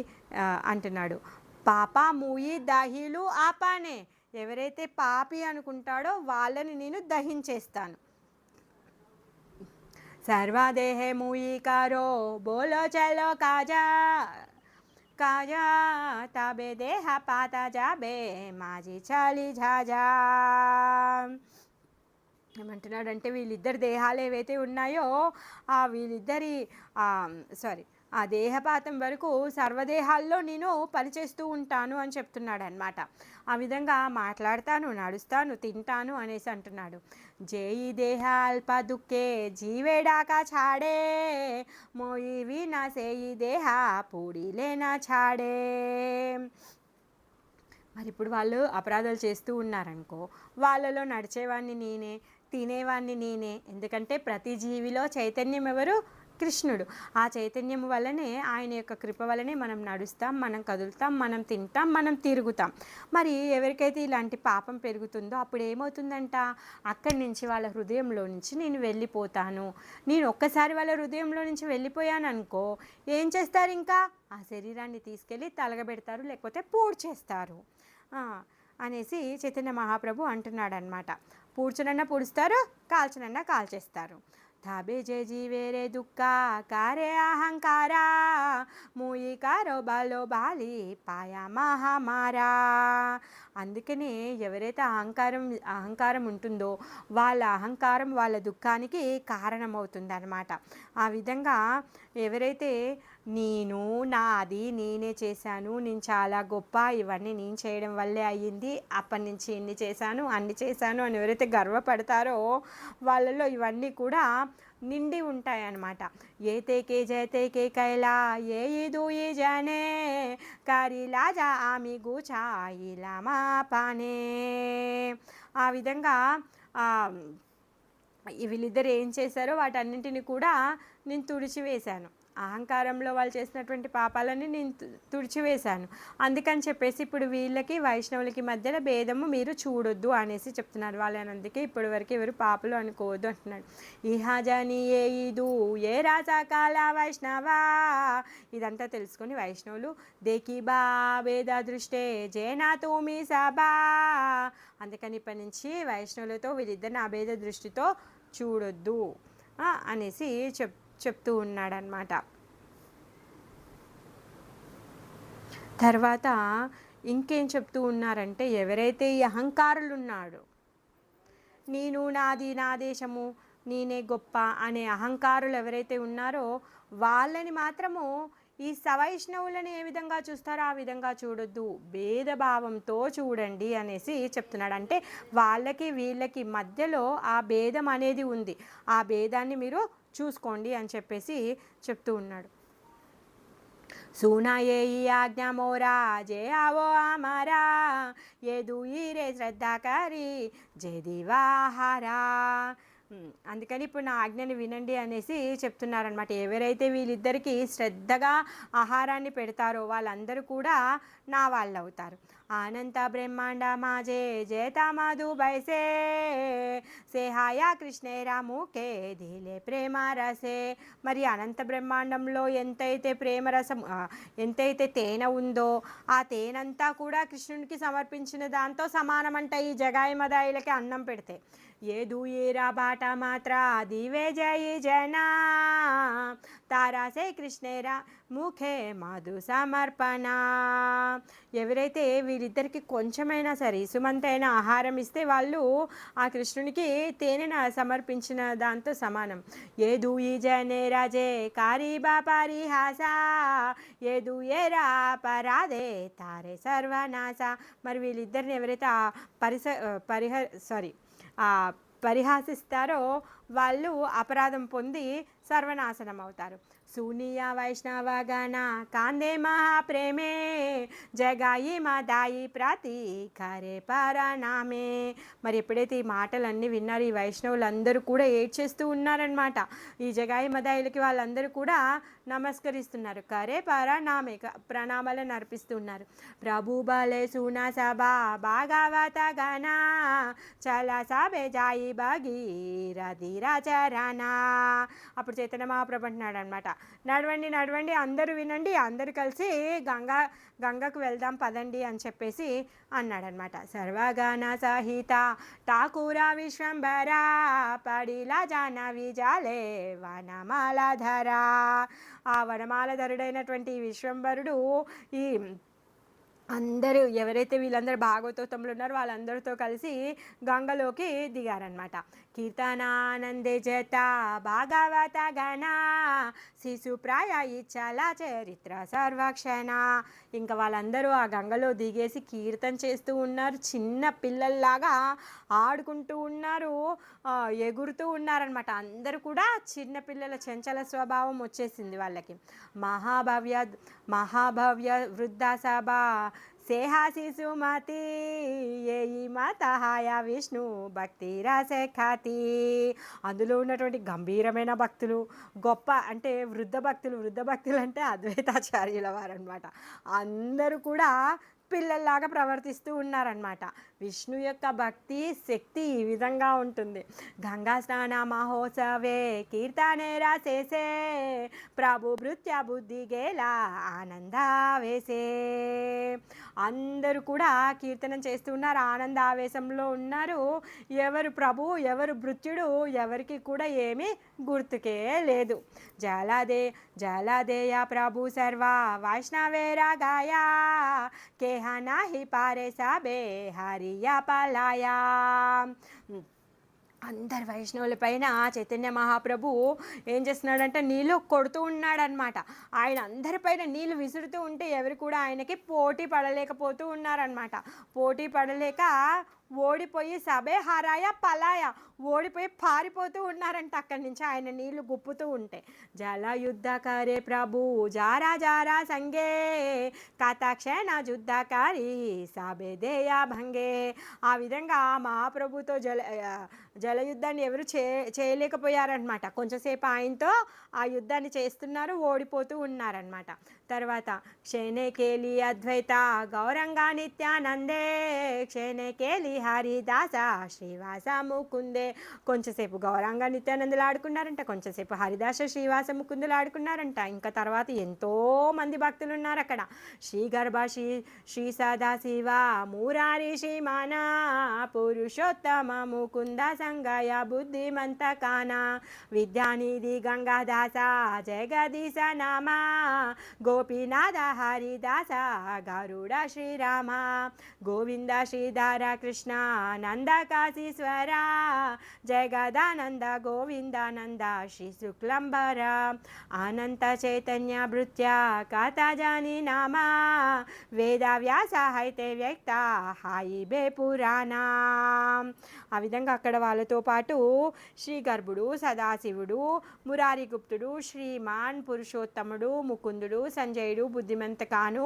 అంటున్నాడు. పాప మూయి దాహిలు ఆపానే, ఎవరైతే పాపి అనుకుంటాడో వాళ్ళని నేను దహించేస్తాను. సర్వదేహే మూయికారో బోలో చలో కాజా కాజా తబే దేహ పాత జాబే మాజీ చాలి ఝాజా. ఏమంటున్నాడంటే వీళ్ళిద్దరి దేహాలు ఏవైతే ఉన్నాయో వీళ్ళిద్దరి ఆ దేహపాతం వరకు సర్వదేహాల్లో నేను పనిచేస్తూ ఉంటాను అని చెప్తున్నాడు అనమాట. ఆ విధంగా మాట్లాడతాను, నడుస్తాను, తింటాను అనేసి అంటున్నాడు. జేయి దేహ అల్ప దుఃఖే జీవేడాకా ఛాడే, మోయివి నా సేయి దేహ పూడిలే నా ఛాడే. మరి ఇప్పుడు వాళ్ళు అపరాధాలు చేస్తూ ఉన్నారనుకో, వాళ్ళలో నడిచేవాడిని నేనే, తినేవాడిని నేనే. ఎందుకంటే ప్రతి జీవిలో చైతన్యం ఎవరు? కృష్ణుడు. ఆ చైతన్యం వల్లనే, ఆయన యొక్క కృప వల్లనే మనం నడుస్తాం, మనం కదులుతాం, మనం తింటాం, మనం తిరుగుతాం. మరి ఎవరికైతే ఇలాంటి పాపం పెరుగుతుందో అప్పుడు ఏమవుతుందంట, అక్కడి నుంచి వాళ్ళ హృదయంలో నుంచి నేను వెళ్ళిపోతాను. నేను ఒక్కసారి వాళ్ళ హృదయంలో నుంచి వెళ్ళిపోయాను అనుకో, ఏం చేస్తారు? ఇంకా ఆ శరీరాన్ని తీసుకెళ్ళి తలగబెడతారు, లేకపోతే పూడ్చేస్తారు అనేసి చైతన్య మహాప్రభు అంటున్నాడనమాట. పూడ్చనన్నా పూడుస్తారు, కాల్చనన్నా కాల్చేస్తారు. ధాబే జే జీవేరే దుఃఖ కారే అహంకారా, మూయి కారో బాలో బాలి పాయా మహామారా. అందుకనే ఎవరైతే అహంకారం ఉంటుందో వాళ్ళ అహంకారం వాళ్ళ దుఃఖానికి కారణమవుతుంది అనమాట. ఆ విధంగా ఎవరైతే నేను, నాది, నేనే చేశాను, నేను చాలా గొప్ప, ఇవన్నీ నేను చేయడం వల్లే అయ్యింది, అప్పటి నుంచి ఇన్ని చేశాను, అన్ని చేశాను అని ఎవరైతే గర్వపడతారో వాళ్ళలో ఇవన్నీ కూడా నిండి ఉంటాయన్నమాట. ఏతేకే జయతేకే కైలా ఏ ఇదు ఈ జానే కారిలా జా ఆమి గూచా ఇలా మా పానే. ఆ విధంగా వీళ్ళిద్దరు ఏం చేశారో వాటన్నింటిని కూడా నేను తుడిచివేశాను. అహంకారంలో వాళ్ళు చేసినటువంటి పాపాలని నేను తుడిచివేశాను. అందుకని చెప్పేసి ఇప్పుడు వీళ్ళకి వైష్ణవులకి మధ్యలో భేదము మీరు చూడొద్దు అనేసి చెప్తున్నారు. వాళ్ళని అందుకే ఇప్పటి వరకు ఎవరు పాపలు అనుకోవద్దు అంటున్నాడు. ఇహాజని ఏ ఇదు ఏ రాజా కాల వైష్ణవా. ఇదంతా తెలుసుకొని వైష్ణవులు దేకి బా భేద దృష్టే జేనా తూమి సభా. అందుకని ఇప్పటి నుంచి వైష్ణవులతో వీళ్ళిద్దరిని అభేద దృష్టితో చూడొద్దు అనేసి చెప్తూ ఉన్నాడనమాట. తర్వాత ఇంకేం చెప్తూ ఉన్నారంటే, ఎవరైతే ఈ అహంకారులు ఉన్నాడో, నేను, నాది, నా దేశము, నేనే గొప్ప అనే అహంకారులు ఎవరైతే ఉన్నారో వాళ్ళని మాత్రము ఈ సవైష్ణవులని ఏ విధంగా చూస్తారో ఆ విధంగా చూడొద్దు, భేదభావంతో చూడండి అనేసి చెప్తున్నాడు. అంటే వాళ్ళకి వీళ్ళకి మధ్యలో ఆ భేదం అనేది ఉంది, ఆ భేదాన్ని మీరు చూసుకోండి అని చెప్పేసి చెప్తూ ఉన్నాడు. सुना ये आज्ञा मोरा जे आवो हमारा, ये दुई रे श्रद्धा करी जे दिवाहारा. అందుకని ఇప్పుడు నా ఆజ్ఞని వినండి అనేసి చెప్తున్నారనమాట. ఎవరైతే వీళ్ళిద్దరికీ శ్రద్ధగా ఆహారాన్ని పెడతారో వాళ్ళందరూ కూడా నా వాళ్ళు అవుతారు. అనంత బ్రహ్మాండ మాజే జేతా మధు బైసే సేహాయా కృష్ణేరా ముఖే ధీలే ప్రేమ రసే. మరి అనంత బ్రహ్మాండంలో ఎంతైతే ప్రేమరసం, ఎంతైతే తేనె ఉందో ఆ తేనంతా కూడా కృష్ణునికి సమర్పించిన దాంతో సమానమంట ఈ జగాయి మదాయిలకి అన్నం పెడితే. ఏ దూయేరా బాట మాత్ర దివే జయి జనా, తారాసే కృష్ణేరా ముఖే మధు సమర్పణ. ఎవరైతే వీళ్ళిద్దరికి కొంచెమైనా సరే సుమంతైన ఆహారం ఇస్తే వాళ్ళు ఆ కృష్ణునికి తేనెను సమర్పించిన దాంతో సమానం. ఏ దూయి జనే రాజే కారీబా పరిహాసా, ఏ దూయేరా పరాదే తారే సర్వనాశ. మరి వీళ్ళిద్దరిని ఎవరైతే పరిహాసిస్తారో వాళ్ళు అపరాధం పొంది సర్వనాశనం అవుతారు. సూనియ వైష్ణవ గణ కాందే మహాప్రేమే జగాయి మాదాయి ప్రతి ఖరే పరనామే. మరి ఎప్పుడైతే ఈ మాటలన్నీ విన్నారు, ఈ వైష్ణవులందరూ కూడా ఏడ్చేస్తూ ఉన్నారనమాట. ఈ జగాయి మదాయిలకి వాళ్ళందరూ కూడా నమస్కరిస్తున్నారు, కరే పరనామే ప్రణామాలను అర్పిస్తున్నారు. ప్రభు బలే సునా సభా భాగవత గణ చల సబే జాయి భగీరథి రచరణ. అప్పుడు చైతన్య మహాప్రభు అంటున్నాడు అనమాట, నడవండి నడవండి అందరూ వినండి, అందరూ కలిసి గంగకు వెళ్దాం పదండి అని చెప్పేసి అన్నాడనమాట. సర్వగణ సహిత ఠాకూర విశ్వంభర పడిలా జాహ్నవి జాలే వనమాలధర. ఆ వనమాలధరుడైనటువంటి విశ్వంభరుడు ఈ అందరూ ఎవరైతే వీళ్ళందరూ భాగవతోత్తములు ఉన్నారో వాళ్ళందరితో కలిసి గంగలోకి దిగారనమాట. కీర్తనానందే జత భాగవత గణ శిశుప్రాయ ఇచ్చల చరిత్ర సర్వక్షణ. ఇంకా వాళ్ళందరూ ఆ గంగలో దిగేసి కీర్తన చేస్తూ ఉన్నారు, చిన్న పిల్లల్లాగా ఆడుకుంటూ ఉన్నారు, ఎగురుతూ ఉన్నారనమాట. అందరూ కూడా చిన్నపిల్లల చంచల స్వభావం వచ్చేసింది వాళ్ళకి. మహాభవ్య వృద్ధ సభ సేహాసి సుమతి ఏయి మాతహాయ విష్ణు భక్తి రసే ఖాతి. అందులో ఉన్నటువంటి గంభీరమైన భక్తులు, గొప్ప అంటే వృద్ధ భక్తులు అంటే అద్వైతాచార్యుల వారు అనమాట. అందరూ కూడా పిల్లల్లాగా ప్రవర్తిస్తూ ఉన్నారనమాట. విష్ణు యొక్క భక్తి శక్తి ఈ విధంగా ఉంటుంది. గంగా స్నాన మహోత్సవే కీర్తనే రాసేసే ప్రభు భృత్య బుద్ధి గేలా ఆనందావేసే. అందరూ కూడా కీర్తనం చేస్తూ ఉన్నారు, ఆనందావేశంలో ఉన్నారు. ఎవరు ప్రభు ఎవరు భృత్యుడు ఎవరికి కూడా ఏమీ గుర్తుకే లేదు. జలదేయ ప్రభు సర్వ వైష్ణవే రాగాయా కేహనా హి పారే సబే హరియా పలాయా. అందరు వైష్ణవుల పైన చైతన్య మహాప్రభు ఏం చేస్తున్నాడంటే నీళ్ళు కొడుతూ ఉన్నాడనమాట. ఆయన అందరిపైన నీళ్ళు విసురుతూ ఉంటే ఎవరు కూడా ఆయనకి పోటీ పడలేకపోతూ ఉన్నారనమాట. పోటీ పడలేక ఓడిపోయి సబే హరాయ పలాయ ఓడిపోయి పారిపోతూ ఉన్నారంట అక్కడి నుంచి ఆయన నీళ్లు గుప్పుతూ ఉంటే. జల యుద్ధ కరే ప్రభు జారా జారా సంగే కథక్షణ యుద్ధకారి సబే దేయా భంగే. ఆ విధంగా మహాప్రభుతో జలయుద్ధాన్ని ఎవరు చేయలేకపోయారనమాట. కొంచెంసేపు ఆయనతో ఆ యుద్ధాన్ని చేస్తున్నారు, ఓడిపోతూ ఉన్నారనమాట. తర్వాత క్షణేకేలి అద్వైత గౌరంగా నిత్యానందే క్షణేకేలి హరిదాస శ్రీవాస ముకుందే. కొంచెంసేపు గౌరంగా నిత్యానందులు ఆడుకున్నారంట, కొంచెంసేపు హరిదాస శ్రీవాస ముకుందులు ఆడుకున్నారంట. ఇంకా తర్వాత ఎంతో మంది భక్తులు ఉన్నారు అక్కడ. శ్రీగర్భ శ్రీ సదాశివ మురారి శ్రీమానా పురుషోత్తమ ముకుంద సంగయ బుద్ధిమంత కానా విద్యానిధి గంగాదాస జగదీశ నామా గోపీనాథ హరిదాస గరుడ శ్రీరామ గోవింద శ్రీధర కృష్ణ నంద కాశీశ్వర జగదానంద గోవిందానంద శ్రీ శుక్లంబర అనంత చైతన్య భృత్య కథజాని నామ వేద వ్యాస హైతే వ్యక్త హాయిబే పురాణ. ఆ విధంగా అక్కడ వాళ్ళతో పాటు శ్రీ గర్భుడు సదాశివుడు మురారి గుప్తుడు శ్రీమాన్ పురుషోత్తముడు ముకుందుడు సంజయుడు బుద్ధిమంత కాను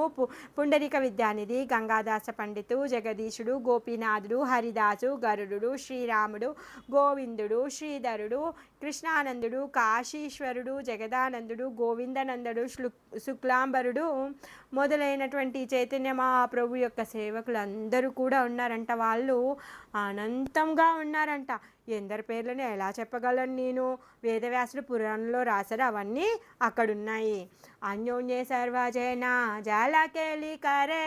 పుండరిక విద్యానిధి గంగాదాస పండితు జగదీశుడు గోపీనాథుడు హరిదాసు గరుడు శ్రీరాముడు గోవిందుడు శ్రీధరుడు కృష్ణానందుడు కాశీశ్వరుడు జగదానందుడు గోవిందనందుడు శుక్లాంబరుడు మొదలైనటువంటి చైతన్య మహాప్రభు యొక్క సేవకులు అందరూ కూడా ఉన్నారంట. వాళ్ళు అనంతంగా ఉన్నారంట. ఎందరి పేర్లను ఎలా చెప్పగలను నేను, వేదవ్యాసుడు పురాణంలో రాశారు, అవన్నీ అక్కడున్నాయి. అన్యోన్య సర్వజన జాలకేలి కరే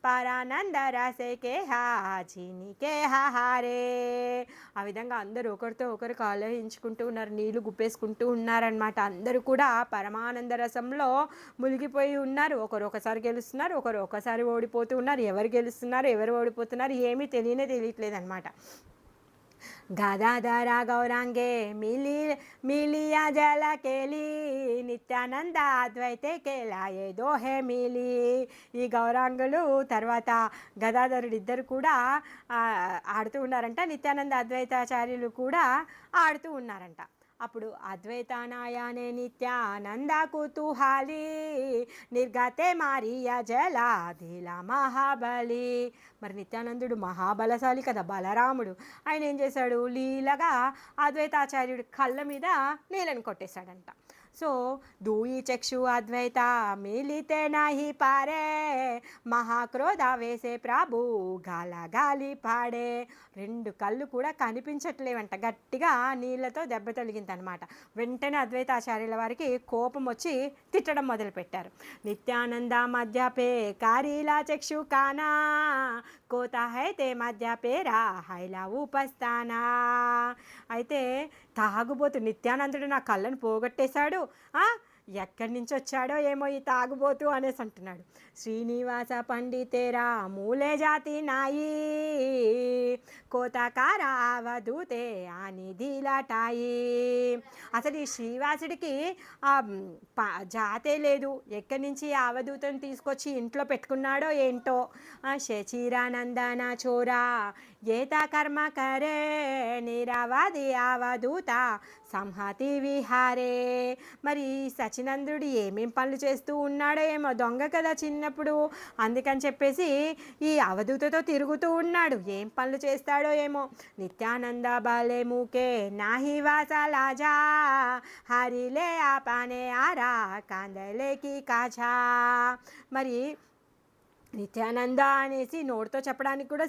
పరానంద రాసే కే హాచిని కే హారే. ఆ విధంగా అందరూ ఒకరితో ఒకరు కలహించుకుంటూ ఉన్నారు, నీళ్లు గుప్పేసుకుంటూ ఉన్నారనమాట. అందరూ కూడా పరమానంద రసంలో మునిగిపోయి ఉన్నారు. ఒకరు ఒకసారి గెలుస్తున్నారు, ఒకరు ఒకసారి ఓడిపోతూ ఉన్నారు. ఎవరు గెలుస్తున్నారు ఎవరు ఓడిపోతున్నారు ఏమీ తెలియట్లేదు అనమాట. గదాధర గౌరాంగే మిలియా జల కేలి నిత్యానంద అద్వైతే కేలా ఏదో హే మిలి. ఈ గౌరాంగులు తర్వాత గదాధరుడు ఇద్దరు కూడా ఆడుతూ ఉన్నారంట, నిత్యానంద అద్వైతాచార్యులు కూడా ఆడుతూ ఉన్నారంట. అప్పుడు అద్వైతానాయానే నిత్యానంద కుతూహాలి నిర్గతే మారియా జలాధిల మహాబలి. మరి నిత్యానందుడు మహాబలశాలి కదా, బలరాముడు. ఆయన ఏం చేశాడు, లీలగా అద్వైతాచార్యుడి కళ్ళ మీద నీళ్ళని కొట్టేశాడంట. సో దూయి చక్షు అద్వైత మిలితే నాహి పారే మహాక్రోధ వేసే ప్రభు గాల గాలి పాడే. రెండు కళ్ళు కూడా కనిపించట్లేవంట, గట్టిగా నీళ్ళతో దెబ్బ తగిలిందనమాట. వెంటనే అద్వైతాచార్యుల వారికి కోపం వచ్చి తిట్టడం మొదలుపెట్టారు. నిత్యానంద మధ్యపే కారీలా చక్షు కానా కోత హైతే మధ్యపేరా హైలా ఉపస్థానా. అయితే తాగుబోతు నిత్యానందుడు నా కళ్ళను పోగొట్టేశాడు, ఎక్కడి నుంచి వచ్చాడో ఏమో ఈ తాగుబోతు అనేసి అంటున్నాడు. శ్రీనివాస పండితేరా మూలే జాతి నాయి కోతకార అవధూతే అని దిలాటాయి. అసలు ఈ శ్రీవాసుడికి జాతే లేదు, ఎక్కడి నుంచి అవధూతను తీసుకొచ్చి ఇంట్లో పెట్టుకున్నాడో ఏంటో. శచీరానందన చోరా ఏత కర్మ కరే నిరవధి అవధూత సంహతి విహారే. మరి సచినందుడు ఏమేం పనులు చేస్తూ ఉన్నాడో ఏమో, దొంగ కదా చిన్నప్పుడు, అందుకని చెప్పేసి ఈ అవధూతతో తిరుగుతూ ఉన్నాడు, ఏం పనులు చేస్తాడో ఏమో. నిత్యానంద బాలే మూకే నాహి వాసలాజా హరిలే ఆపానే ఆరా కాందలేకి కాజా. మరి నిత్యానంద అనేసి నోటితో చెప్పడానికి కూడా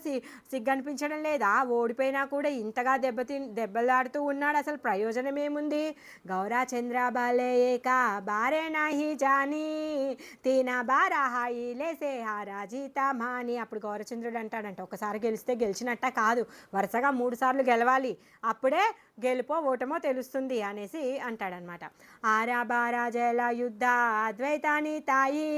సిగ్గు అనిపించడం లేదా, ఓడిపోయినా కూడా ఇంతగా దెబ్బలాడుతూ ఉన్నాడు, అసలు ప్రయోజనం ఏముంది. గౌరా చంద్ర బాలే ఏక బారే నాహి జాని తీనా బారా హాయి లేసే హారా జీతా మాని. అప్పుడు గౌరచంద్రుడు అంటాడంట, ఒకసారి గెలిస్తే గెలిచినట్ట కాదు, వరుసగా 3 సార్లు గెలవాలి, అప్పుడే గెలుపో ఓటమో తెలుస్తుంది అనేసి అంటాడనమాట. ఆరా బారా జల యుద్ధ అద్వైతాని తాయి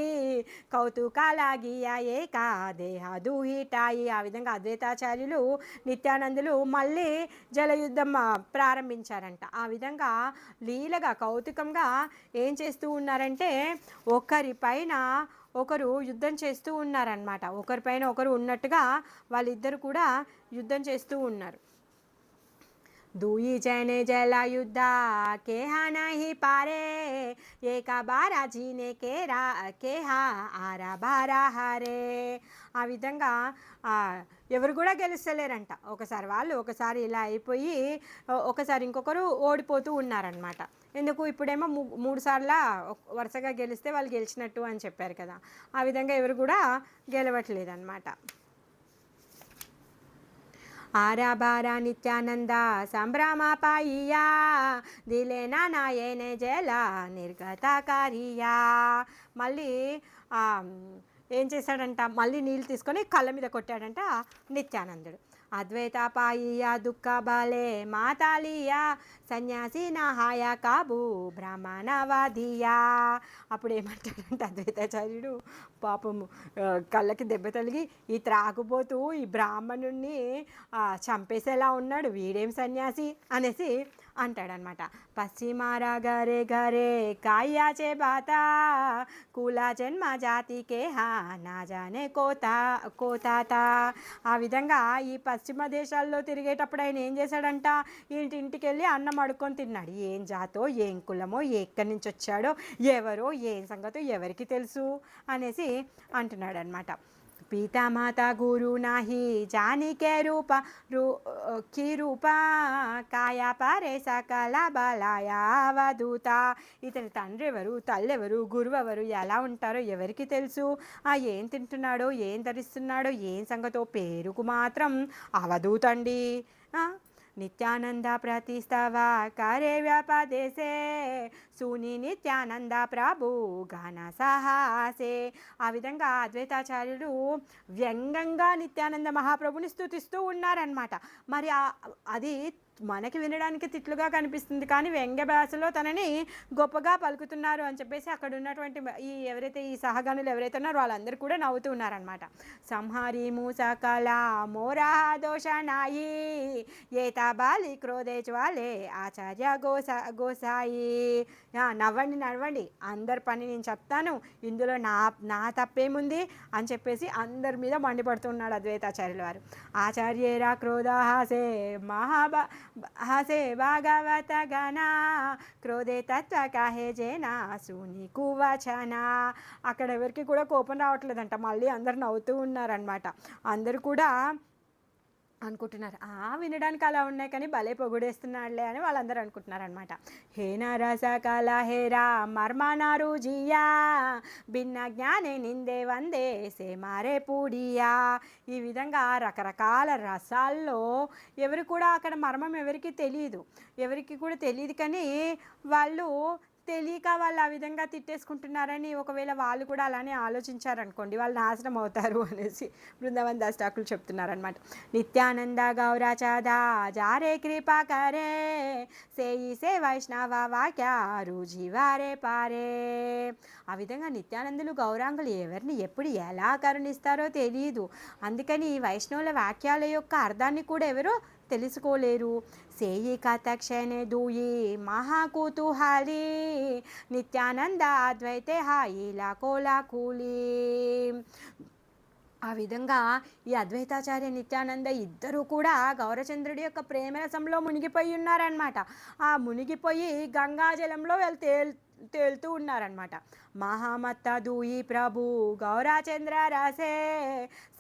కౌతుకాలాగియా ఏకా దేహ దూహిటాయి. ఆ విధంగా అద్వైతాచార్యులు నిత్యానందులు మళ్ళీ జలయుద్ధం ప్రారంభించారంట. ఆ విధంగా లీలగా కౌతుకంగా ఏం చేస్తూ ఉన్నారంటే ఒకరిపైన ఒకరు యుద్ధం చేస్తూ ఉన్నారనమాట. ఒకరిపైన ఒకరు ఉన్నట్టుగా వాళ్ళిద్దరు కూడా యుద్ధం చేస్తూ ఉన్నారు. दुई जने जला युद्धा केहा नहीं पारे एका बारा जीने केहा आरा बारा हारे. ఆ విధంగా ఎవరు కూడా గెలుస్తలేరంట, ఒకసారి వాళ్ళు ఒకసారి ఇలా అయిపోయి ఒకసారి ఇంకొకరు ఓడిపోతూ ఉన్నారనమాట. ఎందుకు, ఇప్పుడేమో 3 సార్ల వరుసగా గెలిస్తే వాళ్ళు గెలిచినట్టు అని చెప్పారు కదా, ఆ విధంగా ఎవరు కూడా గెలవట్లేదన్నమాట. ఆరా బారా నిత్యానంద సంభ్రమ పాయియా దిలే నాయనే జల నిర్గతకారియా. మళ్ళీ ఏం చేశాడంట, మళ్ళీ నీళ్ళు తీసుకొని కళ్ళ మీద కొట్టాడంట నిత్యానందుడు. అద్వైత పాయియా దుఃఖ బాలే మాతాలియా సన్యాసి నహాయ కాబు బ్రాహ్మణవాదియా. అప్పుడు ఏమంటాడంటే అద్వైతాచార్యుడు, పాపము కళ్ళకి దెబ్బ తగిలి ఈ త్రాగుబోతూ ఈ బ్రాహ్మణుణ్ణి చంపేసేలా ఉన్నాడు, వీడేం సన్యాసి అనేసి అంటాడనమాట. పశ్చిమారా గరే గరే కాయాచే బాత కులా జన్మ జాతికే హా నా జానే కోతాత. ఆ విధంగా ఈ పశ్చిమ దేశాల్లో తిరిగేటప్పుడు ఆయన ఏం చేశాడంట, ఇంటింటికి వెళ్ళి అన్నం అడుక్కొని తిన్నాడు. ఏం జాతో, ఏం కులమో, ఎక్కడి నుంచి వచ్చాడో, ఎవరో, ఏం సంగతో ఎవరికి తెలుసు అనేసి అంటున్నాడు అనమాట. పీతామాత గురు నాహి జానికే రూప కి రూప కాయా పరే సకల బలాయావధూత. ఇతని తండ్రి ఎవరు, తల్లి ఎవరు, గురువు ఎవరు, ఎలా ఉంటారో ఎవరికి తెలుసు. ఏం తింటున్నాడో, ఏం ధరిస్తున్నాడో, ఏం సంగతో పేరుకు మాత్రం అవధూతండి. నిత్యానంద ప్రతిస్తవ కరే వ్యాపదేశే సుని నిత్యానంద ప్రభు ఘన సాహసే. ఆ విధంగా అద్వైతాచార్యుడు వ్యంగ్యంగా నిత్యానంద మహాప్రభుని స్తుతిస్తూ ఉన్నారనమాట. మరి అది మనకి వినడానికి తిట్లుగా కనిపిస్తుంది, కానీ వ్యంగ్య భాషలో తనని గొప్పగా పలుకుతున్నారు అని చెప్పేసి అక్కడ ఉన్నటువంటి ఈ ఎవరైతే ఈ సహగణులు ఎవరైతే ఉన్నారో వాళ్ళందరూ కూడా నవ్వుతూ ఉన్నారనమాట. సంహారి మూసకల మోరా దోషనాయి ఏతా బాలి క్రోధే జ్వాలే ఆచార్య గోసాయి. నవ్వండి నవ్వండి, అందరి పని నేను చెప్తాను, ఇందులో నా తప్పేముంది అని చెప్పేసి అందరి మీద మండిపడుతున్నాడు అద్వైతాచార్యుల వారు. ఆచార్యేరా క్రోధ హాసే హాసే భాగవత గణ క్రోధే తత్వ కాహే జేనా సూని కువచన. అక్కడ ఎవరికి కూడా కోపం రావట్లేదంట, మళ్ళీ అందరు నవ్వుతూ ఉన్నారనమాట. అందరూ కూడా అనుకుంటున్నారు వినడానికి అలా ఉన్నాయి కానీ భలే పొగుడేస్తున్నాడులే అని వాళ్ళందరూ అనుకుంటున్నారనమాట. హేనా రసకల హేరా మర్మనారు జియా భిన్న జ్ఞానే నిందే వందే సే మారే పూడియా. ఈ విధంగా రకరకాల రసాల్లో ఎవరు కూడా అక్కడ మర్మం ఎవరికి కూడా తెలియదు కానీ వాళ్ళు తెలియక వాళ్ళు ఆ విధంగా తిట్టేసుకుంటున్నారని ఒకవేళ వాళ్ళు కూడా అలానే ఆలోచించారనుకోండి, వాళ్ళు నాశనం అవుతారు అనేసి బృందావన్ దాస్ ఠాకూర్ చెప్తున్నారనమాట. నిత్యానంద గౌరాచాదా జారే కృపా కరే సేయి సే వైష్ణవ వాక్య రుజీవారే పారే. ఆ విధంగా నిత్యానందులు గౌరాంగులు ఎవరిని ఎప్పుడు ఎలా కరుణిస్తారో తెలియదు, అందుకని వైష్ణవుల వాక్యాల యొక్క అర్థాన్ని కూడా ఎవరు తెలుసుకోలేరు. సేయి కథక్షణే దూయి మహాకుతూహలి నిత్యానంద అద్వైతే హాయిలా కోలా కూలి. ఆ విధంగా ఈ అద్వైతాచార్య నిత్యానంద ఇద్దరు కూడా గౌరచంద్రుడి యొక్క ప్రేమరసంలో మునిగిపోయి ఉన్నారనమాట. ఆ మునిగిపోయి గంగాజలంలో తేలుతూ ఉన్నారనమాట. మహామత్త దూయి ప్రభు గౌరాచంద్ర రసే